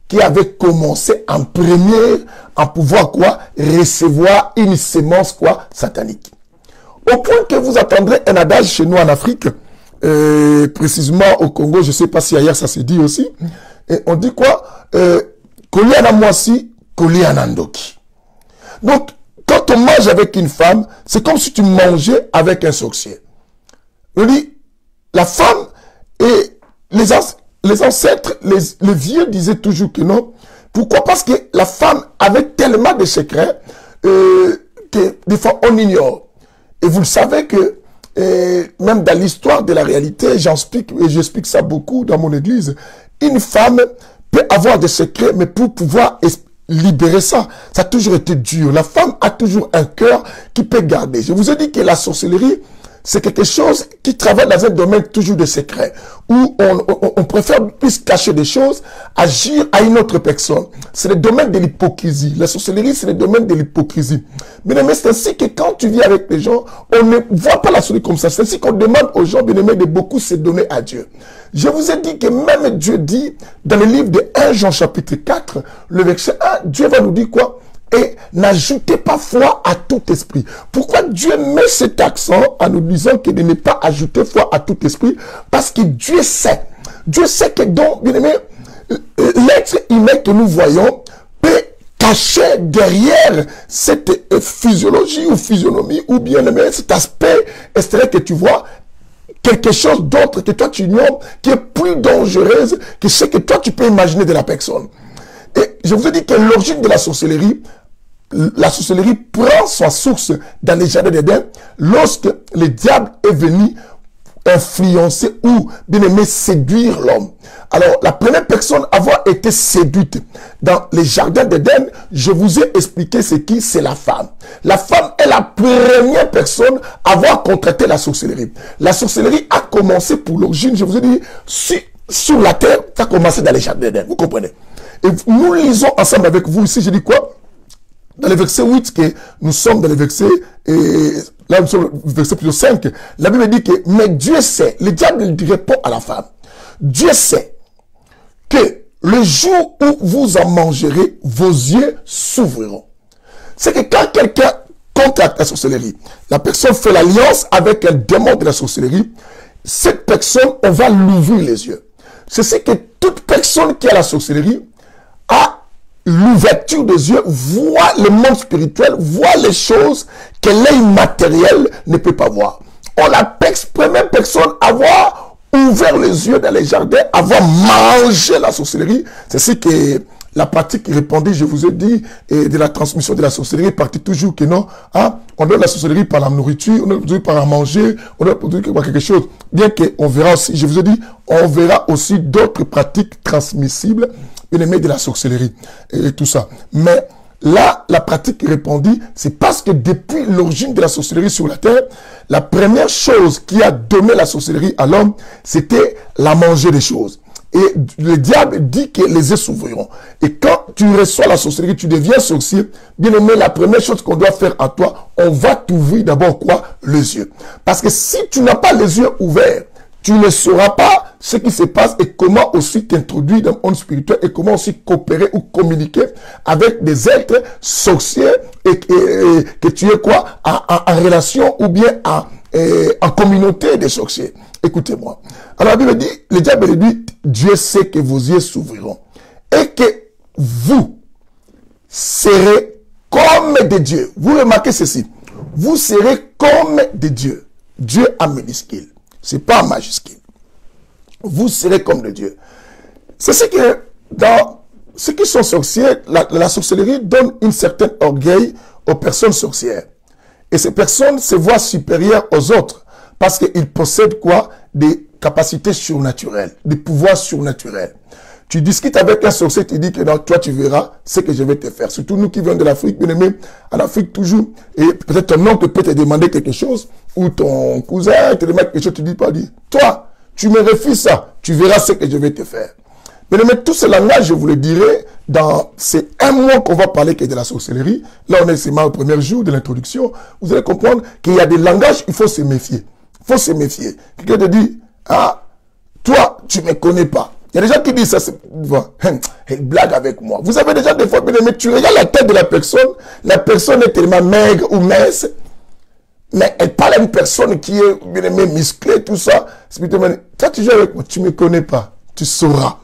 qui avait commencé en première à pouvoir quoi? Recevoir une sémence quoi? Satanique. Au point que vous attendrez un adage chez nous en Afrique, précisément au Congo, je ne sais pas si ailleurs ça se dit aussi, et on dit quoi? Koliana mwasi, koliana ndoki. Donc, quand on mange avec une femme, c'est comme si tu mangeais avec un sorcier. On dit, la femme et les ancêtres, les vieux disaient toujours que non. Pourquoi? Parce que la femme avait tellement de secrets que des fois on ignore. Et vous le savez que même dans l'histoire de la réalité, j'explique ça beaucoup dans mon église, une femme peut avoir des secrets, mais pour pouvoir libérer ça, ça a toujours été dur. La femme a toujours un cœur qui peut garder. Je vous ai dit que la sorcellerie, c'est quelque chose qui travaille dans un domaine toujours de secret, où on préfère plus cacher des choses, agir à une autre personne. C'est le domaine de l'hypocrisie. La sorcellerie, c'est le domaine de l'hypocrisie. Mais c'est ainsi que quand tu vis avec les gens, on ne voit pas la sorcellerie comme ça. C'est ainsi qu'on demande aux gens, bien aimés, de beaucoup se donner à Dieu. Je vous ai dit que même Dieu dit, dans le livre de 1 Jean chapitre 4, le verset 1, Dieu va nous dire quoi? Et n'ajoutez pas foi à tout esprit. Pourquoi Dieu met cet accent en nous disant que de ne pas ajouter foi à tout esprit? Parce que Dieu sait. Dieu sait que donc, bien aimé, l'être humain que nous voyons peut cacher derrière cette physiologie ou physionomie ou bien aimé, cet aspect extérieur que tu vois, quelque chose d'autre que toi tu ignores, qui est plus dangereuse que ce que toi tu peux imaginer de la personne. Et je vous ai dit que l'origine de la sorcellerie prend sa source dans les jardins d'Éden lorsque le diable est venu influencer ou bien aimé séduire l'homme. Alors, la première personne à avoir été séduite dans les jardins d'Éden, je vous ai expliqué ce qui, c'est la femme. La femme est la première personne à avoir contracté la sorcellerie. La sorcellerie a commencé pour l'origine, je vous ai dit, sur la terre, ça a commencé dans les jardins d'Éden. Vous comprenez? Et nous lisons ensemble avec vous ici, je dis quoi? Dans le verset 8, que nous sommes dans le verset, là nous sommes au verset plus 5, la Bible dit que, mais Dieu sait, le diable répond à la femme, Dieu sait que le jour où vous en mangerez, vos yeux s'ouvriront. C'est que quand quelqu'un contracte la sorcellerie, la personne fait l'alliance avec un démon de la sorcellerie, cette personne, on va l'ouvrir les yeux. C'est que toute personne qui a la sorcellerie a l'ouverture des yeux, voit le monde spirituel, voit les choses que l'œil matériel ne peut pas voir. On a première personne à avoir ouvert les yeux dans les jardins, avoir mangé la sorcellerie. C'est ce que la pratique répandue, je vous ai dit, et de la transmission de la sorcellerie, partit toujours que non, hein, on donne la sorcellerie par la nourriture, on donne par à manger, on donne par quelque chose. Bien qu'on verra aussi, je vous ai dit, on verra aussi d'autres pratiques transmissibles, de la sorcellerie et tout ça. Mais là, la pratique répandue, c'est parce que depuis l'origine de la sorcellerie sur la terre, la première chose qui a donné la sorcellerie à l'homme, c'était la manger des choses. Et le diable dit que les yeux s'ouvriront. Et quand tu reçois la sorcellerie, tu deviens sorcier. Bien aimé, la première chose qu'on doit faire à toi, on va t'ouvrir d'abord quoi? Les yeux. Parce que si tu n'as pas les yeux ouverts, tu ne sauras pas ce qui se passe et comment aussi t'introduire dans le monde spirituel et comment aussi coopérer ou communiquer avec des êtres sorciers et que tu es quoi? En relation ou bien en communauté des sorciers. Écoutez-moi. Alors la Bible dit, le diable dit, Dieu sait que vos yeux s'ouvriront et que vous serez comme des dieux. Vous remarquez ceci. Vous serez comme des dieux. Dieu en minuscule. C'est pas en majuscule. Vous serez comme des dieux. C'est ce que dans ceux qui sont sorciers, la sorcellerie donne une certaine orgueil aux personnes sorcières. Et ces personnes se voient supérieures aux autres. Parce qu'ils possèdent quoi? Des capacités surnaturelles, des pouvoirs surnaturels. Tu discutes avec un sorcier, tu dis que non, toi tu verras ce que je vais te faire. Surtout nous qui venons de l'Afrique, bien aimé, en Afrique toujours. Et peut-être ton oncle peut te demander quelque chose, ou ton cousin te demande quelque chose, tu dis pas, dis, toi, tu me refuses ça, tu verras ce que je vais te faire. Bien aimé, tout ce langage, je vous le dirai, dans ces un mois qu'on va parler que de la sorcellerie. Là, on est seulement au premier jour de l'introduction. Vous allez comprendre qu'il y a des langages, il faut se méfier. Il faut se méfier. Quelqu'un te dit, ah, toi, tu ne me connais pas. Il y a des gens qui disent ça, elle blague avec moi. Vous avez déjà des fois, mais tu regardes la tête de la personne est tellement maigre ou mince, mais elle parle à une personne qui est bien aimée, musclée, tout ça. Toi, tu joues avec moi, tu ne me connais pas, tu sauras.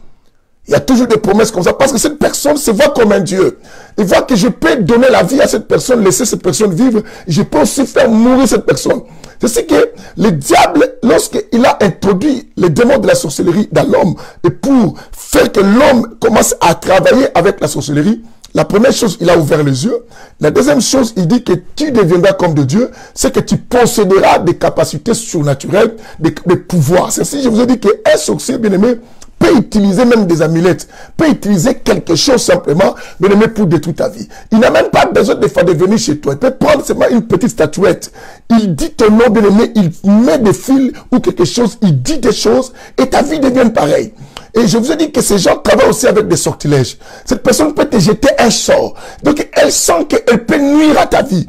Il y a toujours des promesses comme ça, parce que cette personne se voit comme un Dieu. Il voit que je peux donner la vie à cette personne, laisser cette personne vivre, je peux aussi faire mourir cette personne. C'est ce que le diable, lorsqu'il a introduit les démons de la sorcellerie dans l'homme, et pour faire que l'homme commence à travailler avec la sorcellerie, la première chose, il a ouvert les yeux. La deuxième chose, il dit que tu deviendras comme de Dieu, c'est que tu posséderas des capacités surnaturelles, des pouvoirs. C'est ainsi, je vous ai dit qu'un sorcier, bien aimé, peut utiliser même des amulettes, peut utiliser quelque chose simplement, bien aimé, pour détruire ta vie. Il n'a même pas besoin de venir chez toi. Il peut prendre seulement une petite statuette. Il dit ton nom, bien aimé, il met des fils ou quelque chose, il dit des choses et ta vie devient pareille. Et je vous ai dit que ces gens travaillent aussi avec des sortilèges. Cette personne peut te jeter un sort. Donc, elle sent qu'elle peut nuire à ta vie.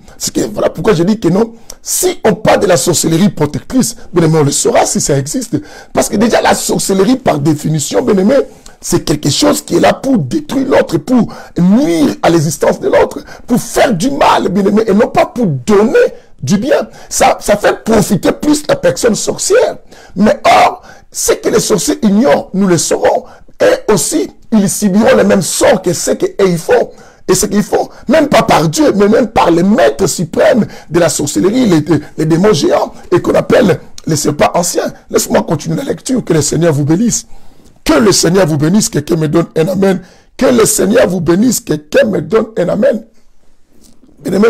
Voilà pourquoi je dis que non. Si on parle de la sorcellerie protectrice, bien aimé, on le saura si ça existe. Parce que déjà, la sorcellerie, par définition, bien aimé, c'est quelque chose qui est là pour détruire l'autre, pour nuire à l'existence de l'autre, pour faire du mal, bien aimé, et non pas pour donner du bien. Ça fait profiter plus la personne sorcière. Mais or, ce que les sorciers ignorent, nous le saurons. Et aussi, ils subiront les mêmes sorts que ce qu'ils font. Et ce qu'ils font, même pas par Dieu, mais même par les maîtres suprêmes de la sorcellerie, les démons géants, et qu'on appelle les serpents anciens. Laisse-moi continuer la lecture, que le Seigneur vous bénisse. Que le Seigneur vous bénisse, quelqu'un me donne un amen. Que le Seigneur vous bénisse, quelqu'un me donne un amen. Bien aimé,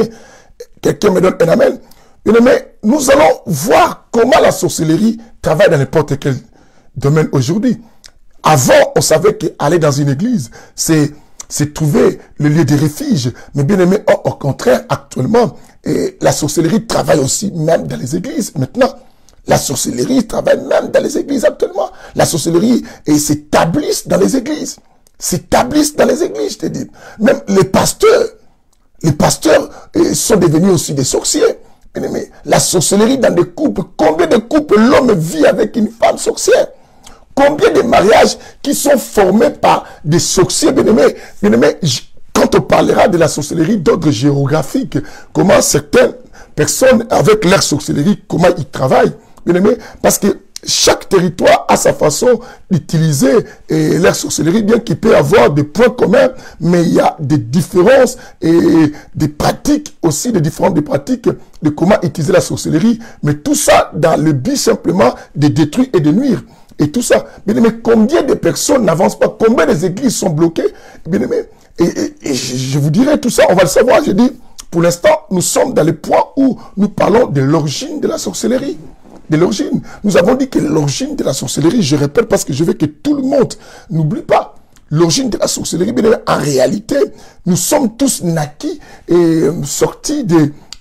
quelqu'un me donne un amen. Bien aimé, nous allons voir comment la sorcellerie travaille dans n'importe quel domaine aujourd'hui. Avant, on savait qu'aller dans une église, c'est trouver le lieu de refuge. Mais bien aimé, au contraire, actuellement, la sorcellerie travaille aussi même dans les églises. Maintenant, la sorcellerie travaille même dans les églises actuellement. La sorcellerie s'établisse dans les églises. S'établisse dans les églises, je te dis. Même les pasteurs sont devenus aussi des sorciers. Bien aimé, la sorcellerie dans des couples, combien de couples l'homme vit avec une femme sorcière? Combien de mariages qui sont formés par des sorciers, bien aimé, quand quand on parlera de la sorcellerie d'ordre géographique, comment certaines personnes, avec leur sorcellerie, comment ils travaillent, bien aimé, parce que chaque territoire a sa façon d'utiliser leur sorcellerie, bien qu'il peut avoir des points communs, mais il y a des différences et des pratiques aussi, des différentes pratiques de comment utiliser la sorcellerie, mais tout ça dans le but simplement de détruire et de nuire. Et tout ça, bien aimé, combien de personnes n'avancent pas, combien des églises sont bloquées, bien aimé, et je vous dirai tout ça, on va le savoir, je dis, pour l'instant, nous sommes dans le point où nous parlons de l'origine de la sorcellerie. De l'origine. Nous avons dit que l'origine de la sorcellerie, je répète parce que je veux que tout le monde n'oublie pas, l'origine de la sorcellerie, bien en réalité, nous sommes tous naquis et sortis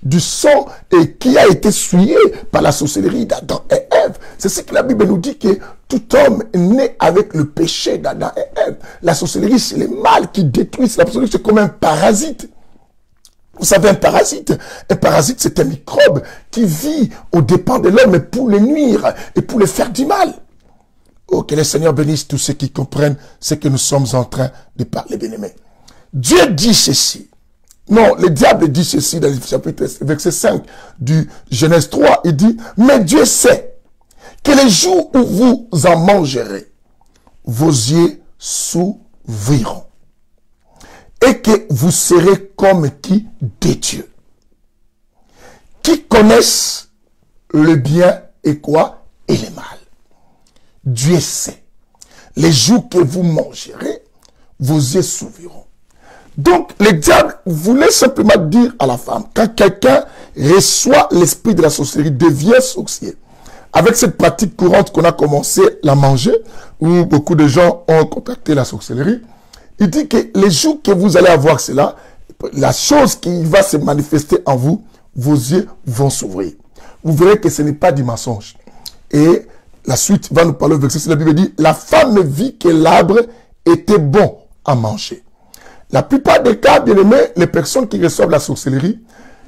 du sang et qui a été souillé par la sorcellerie d'Adam et Ève. C'est ce que la Bible nous dit, que tout homme est né avec le péché d'Adam et Ève. La sorcellerie, c'est le mal qui détruit. La sorcellerie, c'est comme un parasite. Vous savez, un parasite, c'est un microbe qui vit aux dépens de l'homme pour le nuire et pour le faire du mal. Oh, que le Seigneur bénisse tous ceux qui comprennent ce que nous sommes en train de parler, bien-aimés. Dieu dit ceci. Non, le diable dit ceci dans le chapitre verset 5 du Genèse 3. Il dit, mais Dieu sait que les jours où vous en mangerez, vos yeux s'ouvriront. Et que vous serez comme qui? Des dieux. Qui connaissent le bien et quoi? Et le mal. Dieu sait. Les jours que vous mangerez, vos yeux s'ouvriront. Donc, le diable voulait simplement dire à la femme, quand quelqu'un reçoit l'esprit de la sorcellerie, devient sorcier. Avec cette pratique courante qu'on a commencé à manger, où beaucoup de gens ont contacté la sorcellerie, il dit que les jours que vous allez avoir cela, la chose qui va se manifester en vous, vos yeux vont s'ouvrir. Vous verrez que ce n'est pas du mensonge. Et la suite va nous parler au verset, la Bible dit, la femme vit que l'arbre était bon à manger. La plupart des cas, bien aimés, les personnes qui reçoivent la sorcellerie,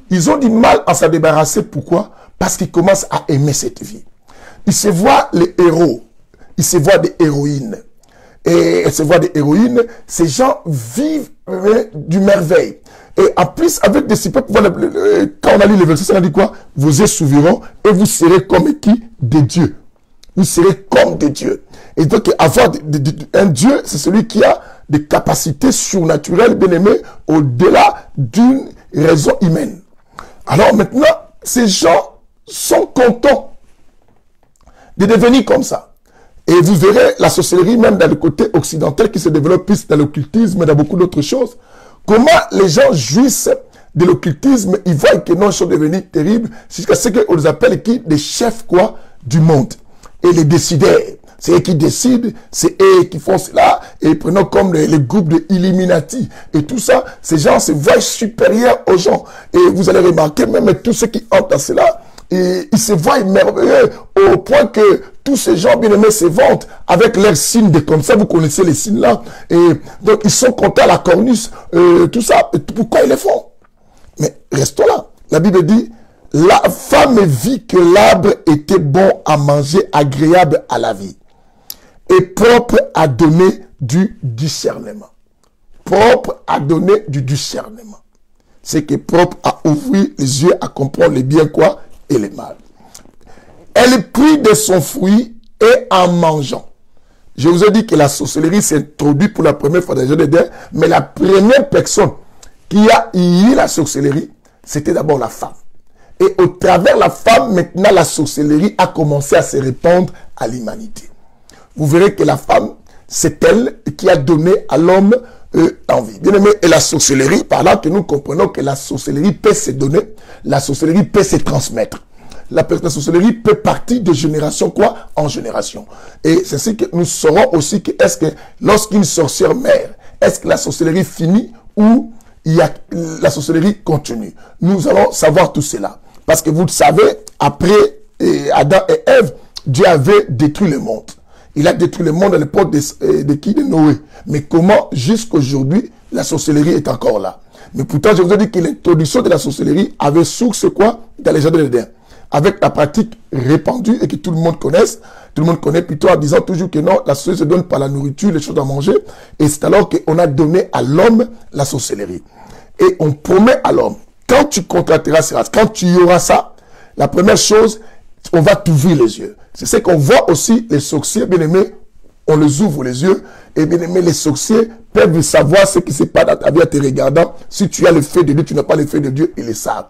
ils ont du mal à s'en débarrasser. Pourquoi? Parce qu'ils commencent à aimer cette vie. Ils se voient les héros, ils se voient des héroïnes. Et se voient des héroïnes, ces gens vivent du merveille. Et en plus, avec des super pouvoirs, quand on a lu le verset, ça dit quoi? Vos yeux s'ouvriront et vous serez comme qui? Des dieux. Vous serez comme des dieux. Et donc, avoir un dieu, c'est celui qui a des capacités surnaturelles, bien aimées, au-delà d'une raison humaine. Alors maintenant, ces gens sont contents de devenir comme ça. Et vous verrez la sorcellerie, même dans le côté occidental, qui se développe plus dans l'occultisme et dans beaucoup d'autres choses. Comment les gens jouissent de l'occultisme, ils voient que non, ils sont devenus terribles, jusqu'à ce qu'on les appelle qui? Des chefs, quoi, du monde. Et les décideurs. C'est eux qui décident, c'est eux qui font cela, et prenons comme les groupes de Illuminati. Et tout ça, ces gens se voient supérieurs aux gens. Et vous allez remarquer, même tous ceux qui entrent dans cela, et ils se voient merveilleux au point que tous ces gens bien-aimés se vantent avec leurs signes de comme ça. Vous connaissez les signes là. Et donc, ils sont comptés à la cornice, tout ça. Et pourquoi ils le font? Mais restons là. La Bible dit, la femme vit que l'arbre était bon à manger, agréable à la vie, et propre à donner du discernement. Propre à donner du discernement. C'est que propre à ouvrir les yeux, à comprendre le bien quoi et le mal. Elle prit de son fruit et en mangeant. Je vous ai dit que la sorcellerie s'est introduite pour la première fois dans les jardins d'Éden, mais la première personne qui a eu la sorcellerie, c'était d'abord la femme. Et au travers de la femme, maintenant, la sorcellerie a commencé à se répandre à l'humanité. Vous verrez que la femme, c'est elle qui a donné à l'homme envie. Bien aimé, et la sorcellerie, par là que nous comprenons que la sorcellerie peut se donner, la sorcellerie peut se transmettre. La sorcellerie peut partir de génération quoi en génération. Et c'est ce que nous saurons aussi que est-ce que lorsqu'une sorcière meurt, est-ce que la sorcellerie finit ou il y a la sorcellerie continue? Nous allons savoir tout cela. Parce que vous le savez, après Adam et Ève, Dieu avait détruit le monde. Il a détruit le monde à l'époque de qui? De Noé. Mais comment jusqu'aujourd'hui, la sorcellerie est encore là? Mais pourtant, je vous ai dit que l'introduction de la sorcellerie avait source quoi? Dans les jardins d'Éden. avec la pratique répandue et que tout le monde connaisse. Tout le monde connaît plutôt en disant toujours que non, la sorcellerie se donne par la nourriture, les choses à manger. Et c'est alors qu'on a donné à l'homme la sorcellerie. Et on promet à l'homme, quand tu contracteras ces races, quand tu y auras ça, la première chose, on va t'ouvrir les yeux. C'est ce qu'on voit aussi, les sorciers, bien aimés, on les ouvre les yeux. Et bien aimé, les sorciers peuvent savoir ce qui se passe dans ta vie en te regardant. Si tu as le feu de Dieu, tu n'as pas le feu de Dieu, ils le savent.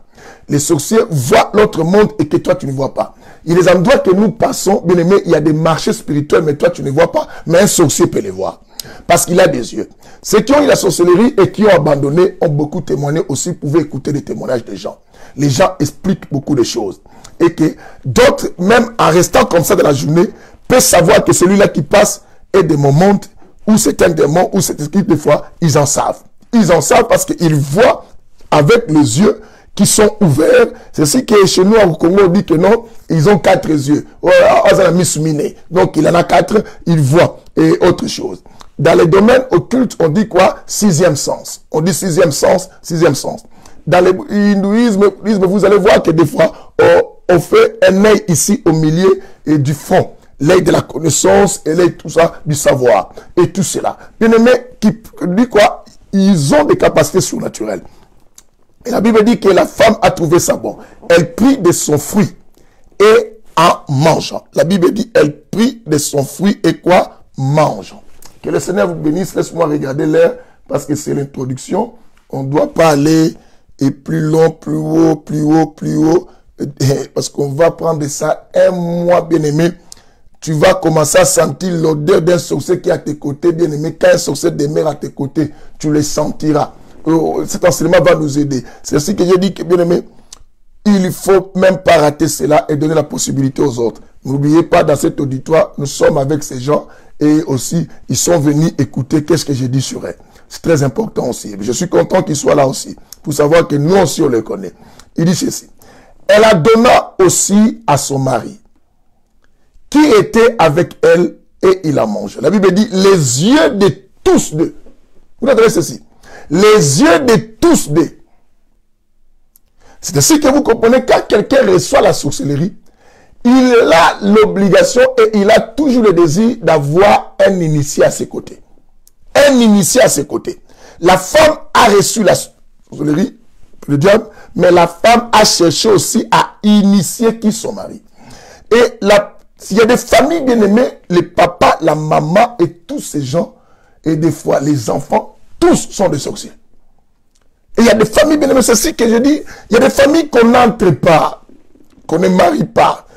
Les sorciers voient l'autre monde et que toi, tu ne vois pas. Il y a des endroits que nous passons, bien aimé, il y a des marchés spirituels, mais toi, tu ne vois pas. Mais un sorcier peut les voir. Parce qu'il a des yeux. Ceux qui ont eu la sorcellerie et qui ont abandonné ont beaucoup témoigné aussi. Vous pouvez écouter les témoignages des gens. Les gens expliquent beaucoup de choses. Et que d'autres, même en restant comme ça dans la journée, peuvent savoir que celui-là qui passe est des moments où c'est un démon, où c'est écrit des fois, ils en savent. Ils en savent parce qu'ils voient avec les yeux qui sont ouverts. C'est ce que chez nous, au Congo, on dit que non, ils ont 4 yeux. Donc, il en a 4, il voit. Et autre chose. Dans les domaines occultes, on dit quoi? 6e sens. On dit 6e sens, 6e sens. Dans l'hindouisme, vous allez voir que des fois, on fait un œil ici au milieu et du front. L'œil de la connaissance et l'œil tout ça du savoir. Et tout cela. Bien aimé, qui dit quoi? Ils ont des capacités surnaturelles. Et la Bible dit que la femme a trouvé ça bon. Elle prit de son fruit et en mangeant. La Bible dit, elle prit de son fruit et quoi? Mangeant. Que le Seigneur vous bénisse. Laisse-moi regarder l'air parce que c'est l'introduction. On ne doit pas aller et plus long, plus haut, plus haut, plus haut. Parce qu'on va prendre ça un mois, bien aimé. Tu vas commencer à sentir l'odeur d'un sorcier qui est à tes côtés, bien aimé. Quand un sorcier demeure à tes côtés, tu le sentiras. Cet enseignement va nous aider. C'est ainsi que j'ai dit que, bien aimé, il ne faut même pas rater cela et donner la possibilité aux autres. N'oubliez pas, dans cet auditoire, nous sommes avec ces gens et aussi, ils sont venus écouter qu'est-ce que j'ai dit sur eux. C'est très important aussi. Je suis content qu'ils soient là aussi, pour savoir que nous aussi, on les connaît. Il dit ceci. Elle a donné aussi à son mari, qui était avec elle, et il a mangé. La Bible dit, les yeux de tous deux. Vous entendez ceci? Les yeux de tous deux. C'est ainsi que vous comprenez, quand quelqu'un reçoit la sorcellerie, il a l'obligation et il a toujours le désir d'avoir un initié à ses côtés. Un initié à ses côtés. La femme a reçu la sorcellerie, le diable, mais la femme a cherché aussi à initier qui son mari. Et il y a des familles bien aimées, les papas, la maman et tous ces gens, et des fois les enfants, tous sont des sorciers. Et il y a des familles bien aimées, c'est ce que je dis, il y a des familles qu'on n'entre pas, qu'on ne marie pas.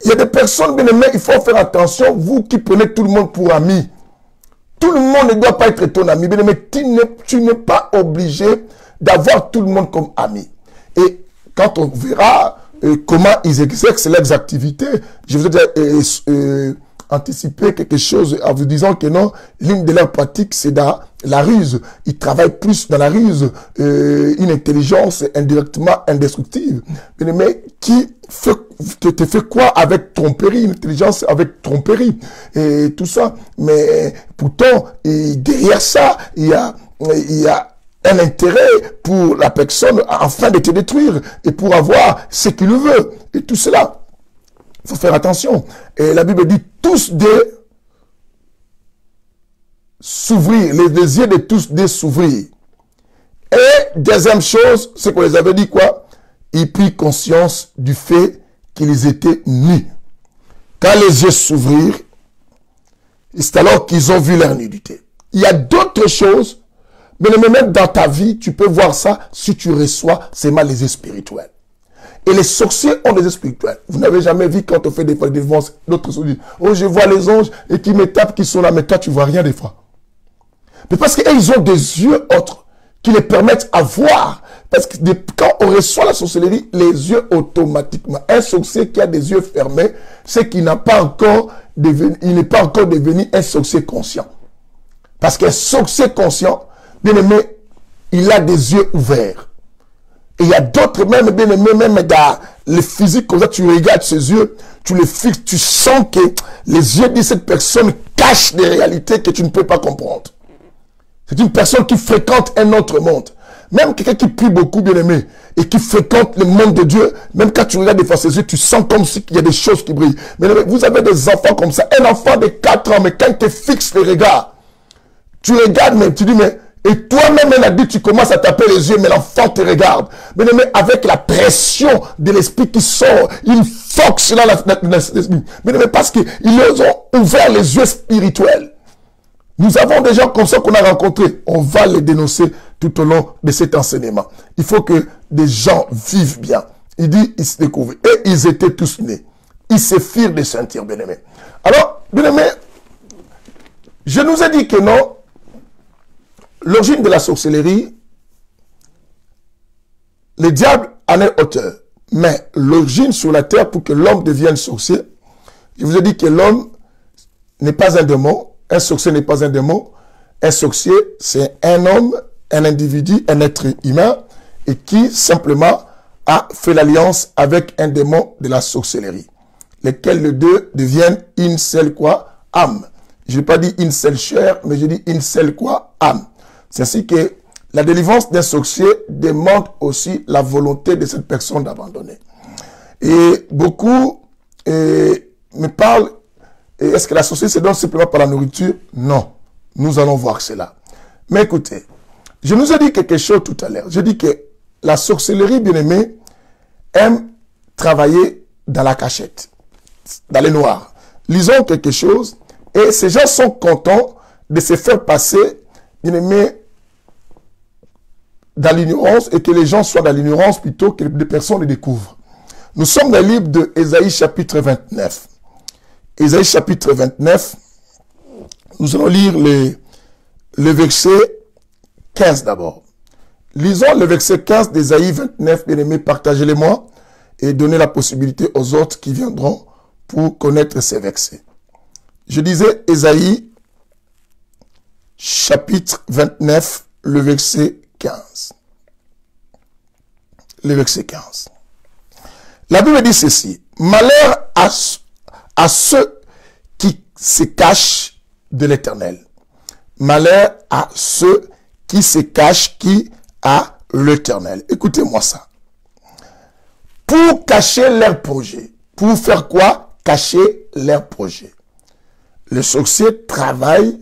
Il y a des personnes bien aimées, il faut faire attention, vous qui prenez tout le monde pour ami. Tout le monde ne doit pas être ton ami, bien aimé, tu n'es pas obligé d'avoir tout le monde comme ami. Et quand on verra comment ils exercent leurs activités, je vous ai anticiper quelque chose en vous disant que non, l'une de leurs pratiques, c'est dans la ruse. Ils travaillent plus dans la ruse, une intelligence indirectement indestructible. Mais qui te fait quoi avec tromperie, une intelligence avec tromperie, et tout ça. Mais pourtant, derrière ça, il y a un intérêt pour la personne afin de te détruire et pour avoir ce qu'il veut. Et tout cela. Il faut faire attention. Et la Bible dit tous deux s'ouvrir, les yeux de tous deux s'ouvrir. Et deuxième chose, c'est qu'on les avait dit quoi? Ils prirent conscience du fait qu'ils étaient nus. Quand les yeux s'ouvrirent, c'est alors qu'ils ont vu leur nudité. Il y a d'autres choses, mais même dans ta vie, tu peux voir ça si tu reçois seulement les yeux spirituels. Et les sorciers ont des yeux spirituels. Vous n'avez jamais vu quand on fait des délivances, d'autres se disent, oh, je vois les anges et qui me tapent, qui sont là, mais toi, tu vois rien des fois. Mais parce qu'ils ont des yeux autres qui les permettent à voir. Parce que quand on reçoit la sorcellerie, les yeux automatiquement. Un sorcier qui a des yeux fermés, c'est qu'il n'a pas encore devenu, il n'est pas encore devenu un sorcier conscient. Parce qu'un sorcier conscient, bien aimé, il a des yeux ouverts. Et il y a d'autres même, bien aimés, même dans le physique, comme ça, tu regardes ses yeux, tu les fixes, tu sens que les yeux de cette personne cachent des réalités que tu ne peux pas comprendre. C'est une personne qui fréquente un autre monde. Même quelqu'un qui prie beaucoup, bien aimé, et qui fréquente le monde de Dieu, même quand tu regardes devant ses yeux, tu sens comme s'il y a des choses qui brillent. Mais vous avez des enfants comme ça, un enfant de 4 ans, mais quand il te fixe les regards, tu regardes, mais tu dis, mais, et toi-même, elle a dit, tu commences à taper les yeux, mais l'enfant te regarde. Mais avec la pression de l'esprit qui sort, il foxe là l'esprit. Mais parce qu'ils ont ouvert les yeux spirituels. Nous avons des gens comme ça qu'on a rencontrés. On va les dénoncer tout au long de cet enseignement. Il faut que des gens vivent bien. Il dit, ils se découvraient. Et ils étaient tous nés. Ils se firent des sentir, bien-aimés. Alors, bien-aimés, je nous ai dit que non, l'origine de la sorcellerie, le diable en est auteur. Mais l'origine sur la terre pour que l'homme devienne sorcier, je vous ai dit que l'homme n'est pas un démon. Un sorcier n'est pas un démon. Un sorcier, c'est un homme, un individu, un être humain, et qui simplement a fait l'alliance avec un démon de la sorcellerie. Lesquels les deux deviennent une seule quoi? Âme. Je n'ai pas dit une seule chair, mais je dis une seule quoi? Âme. C'est ainsi que la délivrance d'un sorcier demande aussi la volonté de cette personne d'abandonner. Et beaucoup me parlent, est-ce que la sorcellerie se donne simplement par la nourriture? Non. Nous allons voir cela. Mais écoutez, je nous ai dit quelque chose tout à l'heure. Je dis que la sorcellerie, bien aimée, aime travailler dans la cachette, dans les noirs. Lisons quelque chose et ces gens sont contents de se faire passer, bien aimé, dans l'ignorance et que les gens soient dans l'ignorance plutôt que des personnes les découvrent. Nous sommes dans le livre de Ésaïe chapitre 29. Ésaïe chapitre 29, nous allons lire le verset 15 d'abord. Lisons le verset 15 d'Ésaïe 29, bien aimé, partagez-les-moi et donnez la possibilité aux autres qui viendront pour connaître ces versets. Je disais Ésaïe chapitre 29, le verset 15. Le verset 15. La Bible dit ceci. Malheur à ceux qui se cachent de l'Éternel. Malheur à ceux qui se cachent à l'Éternel. Écoutez-moi ça. Pour cacher leur projet. Pour faire quoi? Cacher leur projet. Le sorcier travaille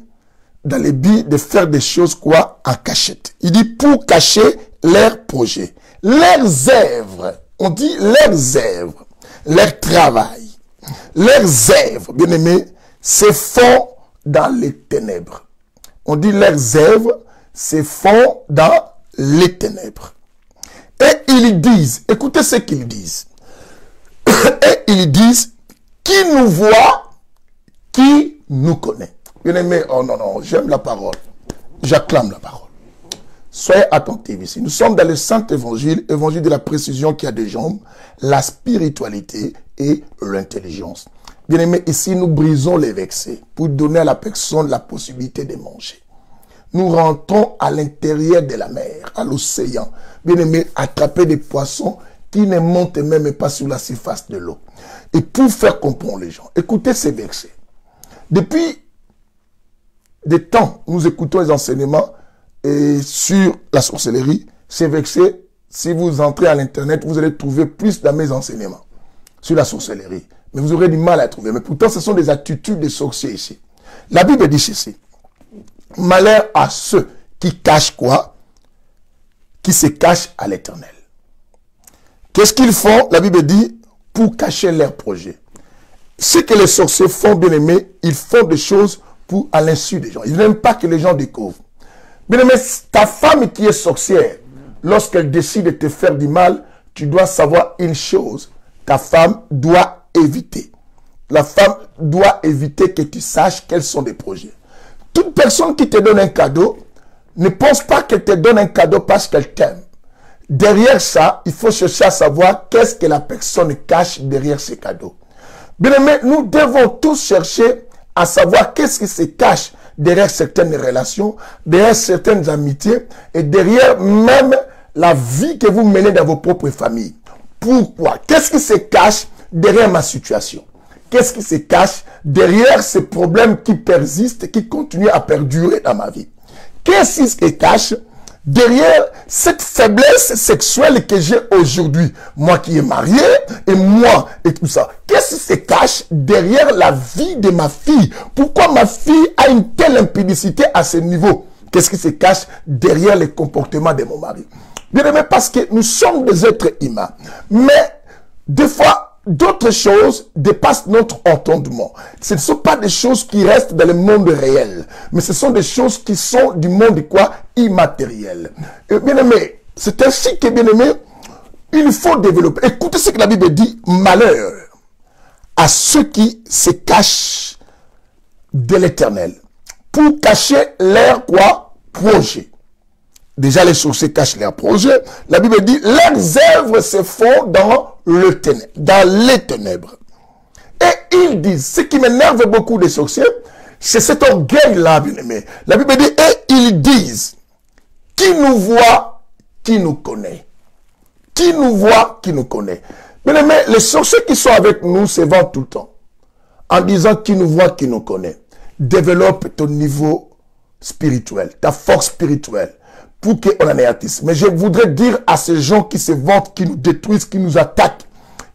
dans le but de faire des choses quoi? En cachette. Il dit pour cacher leurs projets. Leurs œuvres. On dit leurs œuvres. Leur travail. Leurs œuvres, bien aimés, se font dans les ténèbres. On dit leurs œuvres se font dans les ténèbres. Et ils disent, écoutez ce qu'ils disent. Et ils disent, qui nous voit, qui nous connaît. Bien aimé, oh non, non, j'aime la parole. J'acclame la parole. Soyez attentifs ici. Nous sommes dans le Saint-Évangile, évangile de la précision qui a des jambes, la spiritualité et l'intelligence. Bien aimé, ici nous brisons les versets pour donner à la personne la possibilité de manger. Nous rentrons à l'intérieur de la mer, à l'océan. Bien aimé, attraper des poissons qui ne montent même pas sur la surface de l'eau. Et pour faire comprendre les gens, écoutez ces versets. Depuis des temps, nous écoutons les enseignements sur la sorcellerie. Ces versets, si vous entrez à l'internet, vous allez trouver plus dans mes enseignements sur la sorcellerie. Mais vous aurez du mal à trouver. Mais pourtant, ce sont des attitudes des sorciers ici. La Bible dit ceci. Malheur à ceux qui cachent quoi? Qui se cachent à l'Éternel. Qu'est-ce qu'ils font? La Bible dit pour cacher leurs projets. Ce que les sorciers font, bien aimés, ils font des choses pour à l'insu des gens. Ils n'aiment pas que les gens découvrent. Bien aimé, ta femme qui est sorcière, lorsqu'elle décide de te faire du mal, tu dois savoir une chose. Ta femme doit éviter. La femme doit éviter que tu saches quels sont les projets. Toute personne qui te donne un cadeau, ne pense pas qu'elle te donne un cadeau parce qu'elle t'aime. Derrière ça, il faut chercher à savoir qu'est-ce que la personne cache derrière ces cadeaux. Bien aimé, nous devons tous chercher à savoir qu'est-ce qui se cache derrière certaines relations, derrière certaines amitiés et derrière même la vie que vous menez dans vos propres familles. Pourquoi? Qu'est-ce qui se cache derrière ma situation? Qu'est-ce qui se cache derrière ces problèmes qui persistent et qui continuent à perdurer dans ma vie? Qu'est-ce qui se cache derrière cette faiblesse sexuelle que j'ai aujourd'hui, moi qui est marié, et moi, et tout ça, qu'est-ce qui se cache derrière la vie de ma fille? Pourquoi ma fille a une telle impudicité à ce niveau? Qu'est-ce qui se cache derrière les comportements de mon mari? Bien aimé, parce que nous sommes des êtres humains. Mais, des fois, d'autres choses dépassent notre entendement. Ce ne sont pas des choses qui restent dans le monde réel. Mais ce sont des choses qui sont du monde, quoi, immatériel. Bien aimé, c'est ainsi que, bien aimé, il faut développer. Écoutez ce que la Bible dit. Malheur à ceux qui se cachent de l'Éternel pour cacher leur, quoi, projet. Déjà, les sorciers cachent leurs projets. La Bible dit, leurs œuvres se font dans les ténèbres. Et ils disent, ce qui m'énerve beaucoup des sorciers, c'est cet orgueil-là, bien aimé. La Bible dit, et ils disent, qui nous voit, qui nous connaît. Qui nous voit, qui nous connaît. Bien aimé, les sorciers qui sont avec nous se vendent tout le temps. En disant, qui nous voit, qui nous connaît. Développe ton niveau spirituel, ta force spirituelle. Pour qu'on en ait artiste. Mais je voudrais dire à ces gens qui se vantent, qui nous détruisent, qui nous attaquent,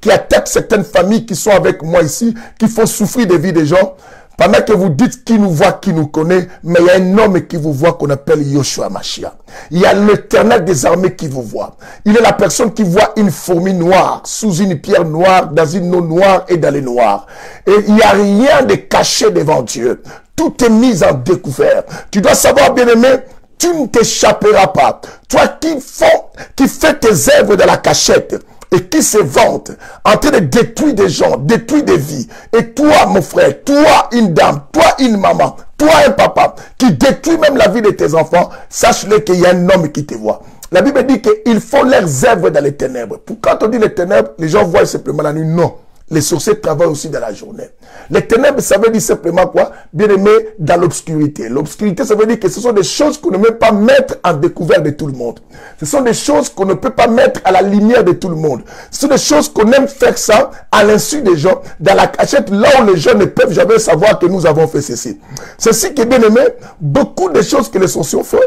qui attaquent certaines familles qui sont avec moi ici, qui font souffrir des vies des gens, pendant que vous dites qui nous voit, qui nous connaît, mais il y a un homme qui vous voit qu'on appelle Yoshua Mashiach. Il y a l'Éternel des armées qui vous voit. Il est la personne qui voit une fourmi noire, sous une pierre noire, dans une eau noire et dans les noirs. Et il n'y a rien de caché devant Dieu. Tout est mis en découvert. Tu dois savoir, bien aimé, tu ne t'échapperas pas. Toi qui fais tes œuvres de la cachette et qui se vante en train de détruire des gens, détruire des vies. Et toi, mon frère, toi, une dame, toi, une maman, toi, un papa, qui détruit même la vie de tes enfants, sache-le qu'il y a un homme qui te voit. La Bible dit qu'ils font leurs œuvres dans les ténèbres. Quand on dit les ténèbres, les gens voient simplement la nuit. Non. Les sorciers travaillent aussi dans la journée. Les ténèbres, ça veut dire simplement quoi? Bien aimé, dans l'obscurité. L'obscurité, ça veut dire que ce sont des choses qu'on ne peut pas mettre en découvert de tout le monde. Ce sont des choses qu'on ne peut pas mettre à la lumière de tout le monde. Ce sont des choses qu'on aime faire ça à l'insu des gens, dans la cachette, là où les gens ne peuvent jamais savoir que nous avons fait ceci. Ceci qui est bien aimé, beaucoup de choses que les sorciers font,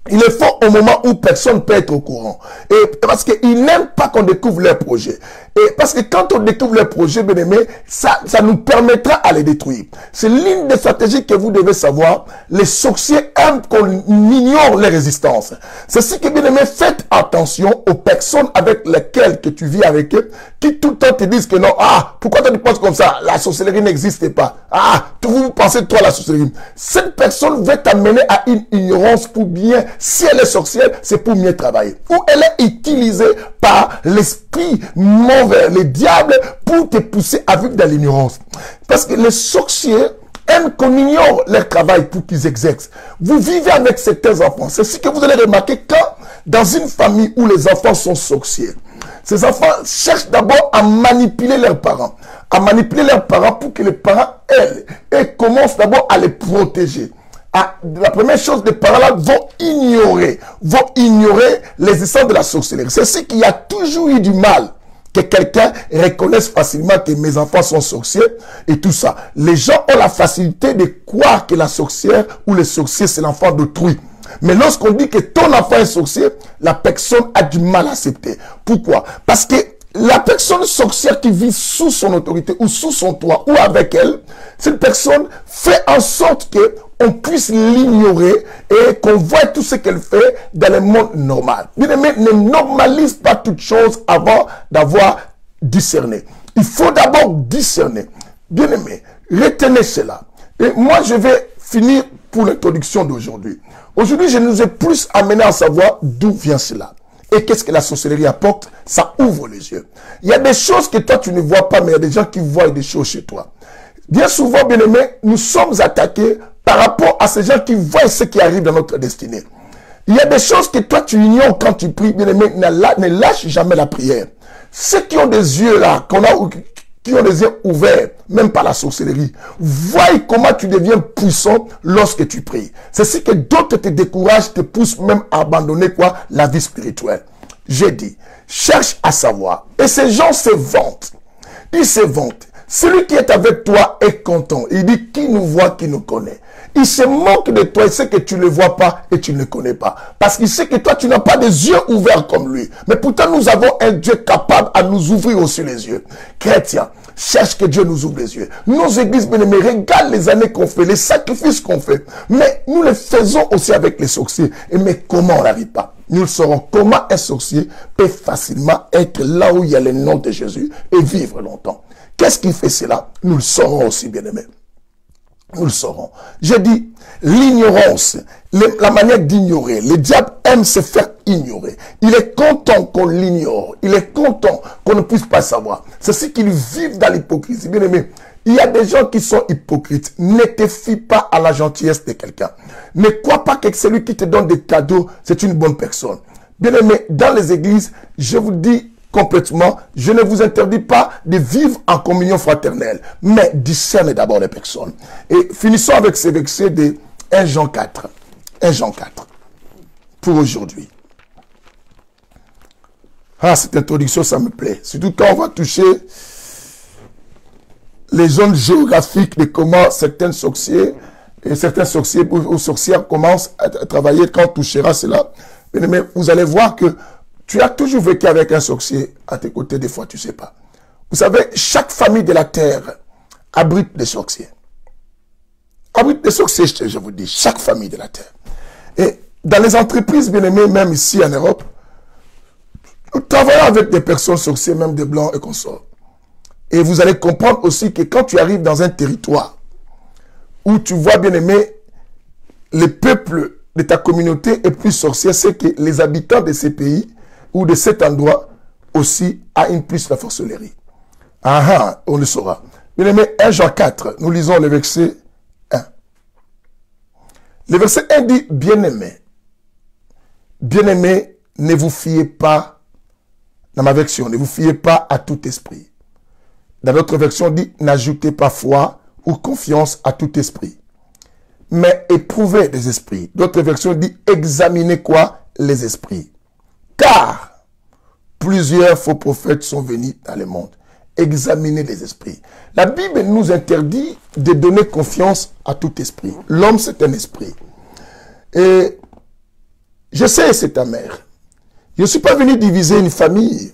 ils le font au moment où personne ne peut être au courant. Et parce qu'ils n'aiment pas qu'on découvre leurs projets. Et parce que quand on découvre leurs projets, bien aimé, ça nous permettra à les détruire. C'est l'une des stratégies que vous devez savoir. Les sorciers aiment qu'on ignore les résistances. C'est ce que, bien aimé, faites attention aux personnes avec lesquelles que tu vis avec eux, qui tout le temps te disent que non, pourquoi tu penses comme ça? La sorcellerie n'existe pas. Vous pensez toi la sorcellerie. Cette personne veut t'amener à une ignorance pour bien. Si elle est sorcière, c'est pour mieux travailler. Ou elle est utilisée par l'esprit mauvais, le diable, pour te pousser à vivre dans l'ignorance. Parce que les sorciers aiment qu'on ignore leur travail pour qu'ils exercent. Vous vivez avec certains enfants. C'est ce que vous allez remarquer quand, dans une famille où les enfants sont sorciers, ces enfants cherchent d'abord à manipuler leurs parents. À manipuler leurs parents pour que les parents, elles commencent d'abord à les protéger. La première chose, les parents-là vont ignorer l'existence de la sorcellerie. C'est ce qu'il y a toujours eu du mal, que quelqu'un reconnaisse facilement que mes enfants sont sorciers et tout ça. Les gens ont la facilité de croire que la sorcière ou le sorcier, c'est l'enfant d'autrui. Mais lorsqu'on dit que ton enfant est sorcier, la personne a du mal à accepter. Pourquoi? Parce que la personne sorcière qui vit sous son autorité ou sous son toit ou avec elle, cette personne fait en sorte que on puisse l'ignorer et qu'on voit tout ce qu'elle fait dans le monde normal. Bien aimé, ne normalise pas toute chose avant d'avoir discerné. Il faut d'abord discerner. Bien aimé, retenez cela. Et moi, je vais finir pour l'introduction d'aujourd'hui. Aujourd'hui, je nous ai plus amené à savoir d'où vient cela. Et qu'est-ce que la sorcellerie apporte? Ça ouvre les yeux. Il y a des choses que toi, tu ne vois pas, mais il y a des gens qui voient des choses chez toi. Bien souvent, bien aimé, nous sommes attaqués par rapport à ces gens qui voient ce qui arrive dans notre destinée. Il y a des choses que toi, tu ignores quand tu pries, bien aimé, ne lâche jamais la prière. Ceux qui ont des yeux là, qui ont les yeux ouverts, même par la sorcellerie, voient comment tu deviens puissant lorsque tu pries. C'est ce que d'autres te découragent, te poussent même à abandonner quoi? La vie spirituelle. J'ai dit, cherche à savoir. Et ces gens se vantent. Ils se vantent. Celui qui est avec toi est content. Il dit, qui nous voit, qui nous connaît. Il se moque de toi, il sait que tu ne le vois pas et tu ne le connais pas. Parce qu'il sait que toi, tu n'as pas des yeux ouverts comme lui. Mais pourtant, nous avons un Dieu capable à nous ouvrir aussi les yeux. Chrétiens, cherche que Dieu nous ouvre les yeux. Nos églises bien-aimées regardent les années qu'on fait, les sacrifices qu'on fait. Mais nous les faisons aussi avec les sorciers. Mais comment on n'arrive pas? Nous le saurons comment un sorcier peut facilement être là où il y a le nom de Jésus et vivre longtemps. Qu'est-ce qui fait cela? Nous le saurons aussi, bien-aimés. Nous le saurons. Je dis, l'ignorance, la manière d'ignorer. Le diable aime se faire ignorer. Il est content qu'on l'ignore. Il est content qu'on ne puisse pas savoir. C'est ce qu'ils vivent dans l'hypocrisie. Bien aimé, il y a des gens qui sont hypocrites. Ne te fie pas à la gentillesse de quelqu'un. Ne crois pas que celui qui te donne des cadeaux, c'est une bonne personne. Bien aimé, dans les églises, je vous dis complètement, je ne vous interdis pas de vivre en communion fraternelle, mais discernez d'abord les personnes. Et finissons avec ces versets de 1 Jean 4. 1 Jean 4. Pour aujourd'hui. Ah, cette introduction, ça me plaît. Surtout quand on va toucher les zones géographiques de comment certains sorciers ou sorcières commencent à travailler quand on touchera cela. Mais vous allez voir que tu as toujours vécu avec un sorcier à tes côtés, des fois tu ne sais pas. Vous savez, chaque famille de la terre abrite des sorciers. Abrite des sorciers, je vous dis, chaque famille de la terre. Et dans les entreprises, bien aimées, même ici en Europe, nous travaillons avec des personnes sorcières, même des blancs et consorts. Et vous allez comprendre aussi que quand tu arrives dans un territoire où tu vois, bien aimé, le peuple de ta communauté est plus sorcier, c'est que les habitants de ces pays ou de cet endroit aussi a une plus la sorcellerie. Ah, on le saura. Bien aimé, 1 Jean 4, nous lisons le verset 1. Le verset 1 dit, bien-aimé, ne vous fiez pas, dans ma version, ne vous fiez pas à tout esprit. Dans notre version, dit, n'ajoutez pas foi ou confiance à tout esprit. Mais éprouvez les esprits. D'autres versions dit, examinez quoi? Les esprits. Car plusieurs faux prophètes sont venus dans le monde. Examinez les esprits. La Bible nous interdit de donner confiance à tout esprit. L'homme, c'est un esprit. Et je sais, c'est amer. Je ne suis pas venu diviser une famille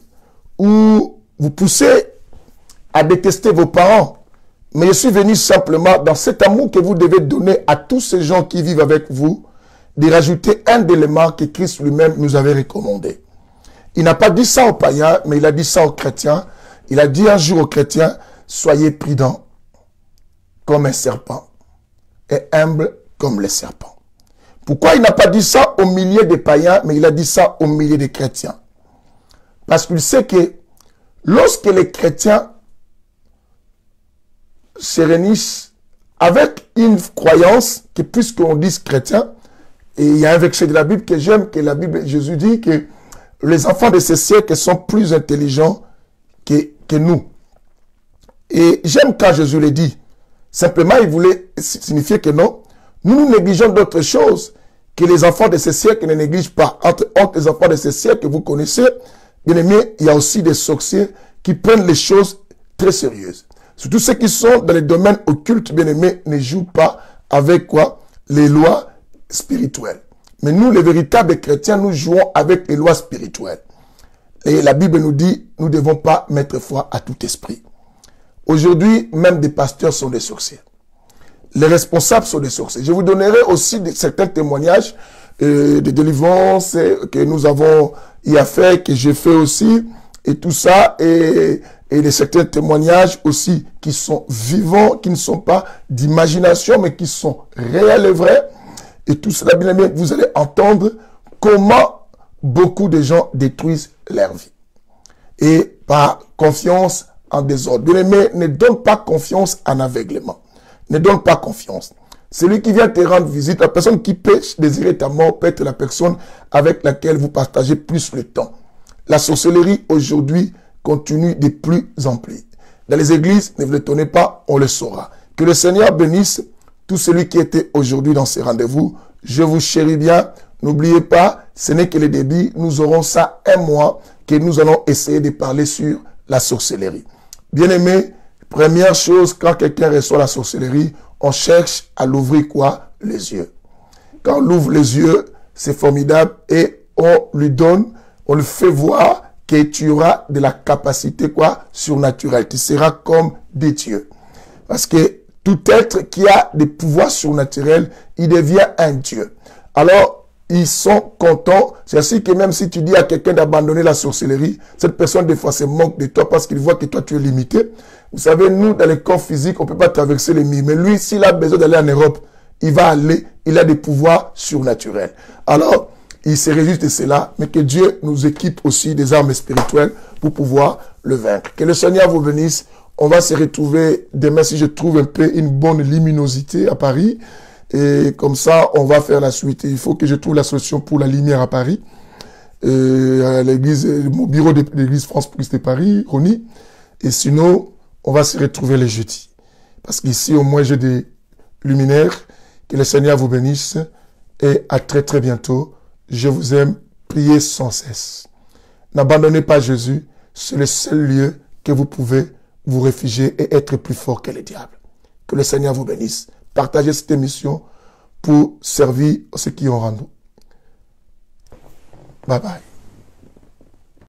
où vous poussez à détester vos parents. Mais je suis venu simplement dans cet amour que vous devez donner à tous ces gens qui vivent avec vous, de rajouter un élément que Christ lui-même nous avait recommandé. Il n'a pas dit ça aux païens, mais il a dit ça aux chrétiens. Il a dit un jour aux chrétiens, soyez prudents comme un serpent et humbles comme les serpents. Pourquoi il n'a pas dit ça au milieu des païens, mais il a dit ça au milieu des chrétiens? Parce qu'il sait que lorsque les chrétiens se réunissent avec une croyance que puisqu'on dit chrétien, et il y a un verset de la Bible que j'aime, que la Bible, Jésus dit que les enfants de ces siècles sont plus intelligents que nous. Et j'aime quand Jésus le dit. Simplement, il voulait signifier que non, nous négligeons d'autres choses que les enfants de ces siècles ne négligent pas. Entre les enfants de ces siècles que vous connaissez, bien aimé, il y a aussi des sorciers qui prennent les choses très sérieuses. Surtout ceux qui sont dans les domaines occultes, bien aimés, ne jouent pas avec quoi? Les lois spirituelles. Mais nous, les véritables chrétiens, nous jouons avec les lois spirituelles. Et la Bible nous dit, nous ne devons pas mettre foi à tout esprit. Aujourd'hui, même des pasteurs sont des sorciers. Les responsables sont des sorciers. Je vous donnerai aussi certains témoignages de délivrance que nous avons y a fait, que j'ai fait aussi, et tout ça, et certains témoignages aussi qui sont vivants, qui ne sont pas d'imagination, mais qui sont réels et vrais. Et tout cela, bien aimé, vous allez entendre comment beaucoup de gens détruisent leur vie. Et par confiance en désordre. Bien aimé, ne donne pas confiance en aveuglement. Ne donne pas confiance. Celui qui vient te rendre visite, la personne qui peut désirer ta mort peut être la personne avec laquelle vous partagez plus le temps. La sorcellerie aujourd'hui continue de plus en plus. Dans les églises, ne vous étonnez pas, on le saura. Que le Seigneur bénisse tout celui qui était aujourd'hui dans ces rendez-vous. Je vous chéris bien. N'oubliez pas, ce n'est que le début. Nous aurons ça un mois que nous allons essayer de parler sur la sorcellerie. Bien-aimés, Première chose, quand quelqu'un reçoit la sorcellerie, on cherche à l'ouvrir quoi? Les yeux. Quand on ouvre les yeux, c'est formidable et on lui donne, on lui fait voir que tu auras de la capacité quoi? Surnaturelle. Tu seras comme des dieux. Parce que tout être qui a des pouvoirs surnaturels, il devient un dieu. Alors, ils sont contents. C'est ainsi que même si tu dis à quelqu'un d'abandonner la sorcellerie, cette personne des fois se moque de toi parce qu'il voit que toi tu es limité. Vous savez, nous, dans les corps physiques, on ne peut pas traverser les murs. Mais lui, s'il a besoin d'aller en Europe, il va aller, il a des pouvoirs surnaturels. Alors, il se réjouit de cela, mais que Dieu nous équipe aussi des armes spirituelles pour pouvoir le vaincre. Que le Seigneur vous bénisse. On va se retrouver demain si je trouve un peu une bonne luminosité à Paris. Et comme ça, on va faire la suite. Il faut que je trouve la solution pour la lumière à Paris. À l'église, mon bureau de l'église France Christ de Paris, Rony. Et sinon, on va se retrouver les jeudis. Parce qu'ici, au moins, j'ai des luminaires. Que le Seigneur vous bénisse. Et à très très bientôt. Je vous aime. Priez sans cesse. N'abandonnez pas Jésus. C'est le seul lieu que vous pouvez vous réfugier et être plus fort que le diable. Que le Seigneur vous bénisse. Partagez cette émission pour servir ceux qui ont rendu. Bye bye.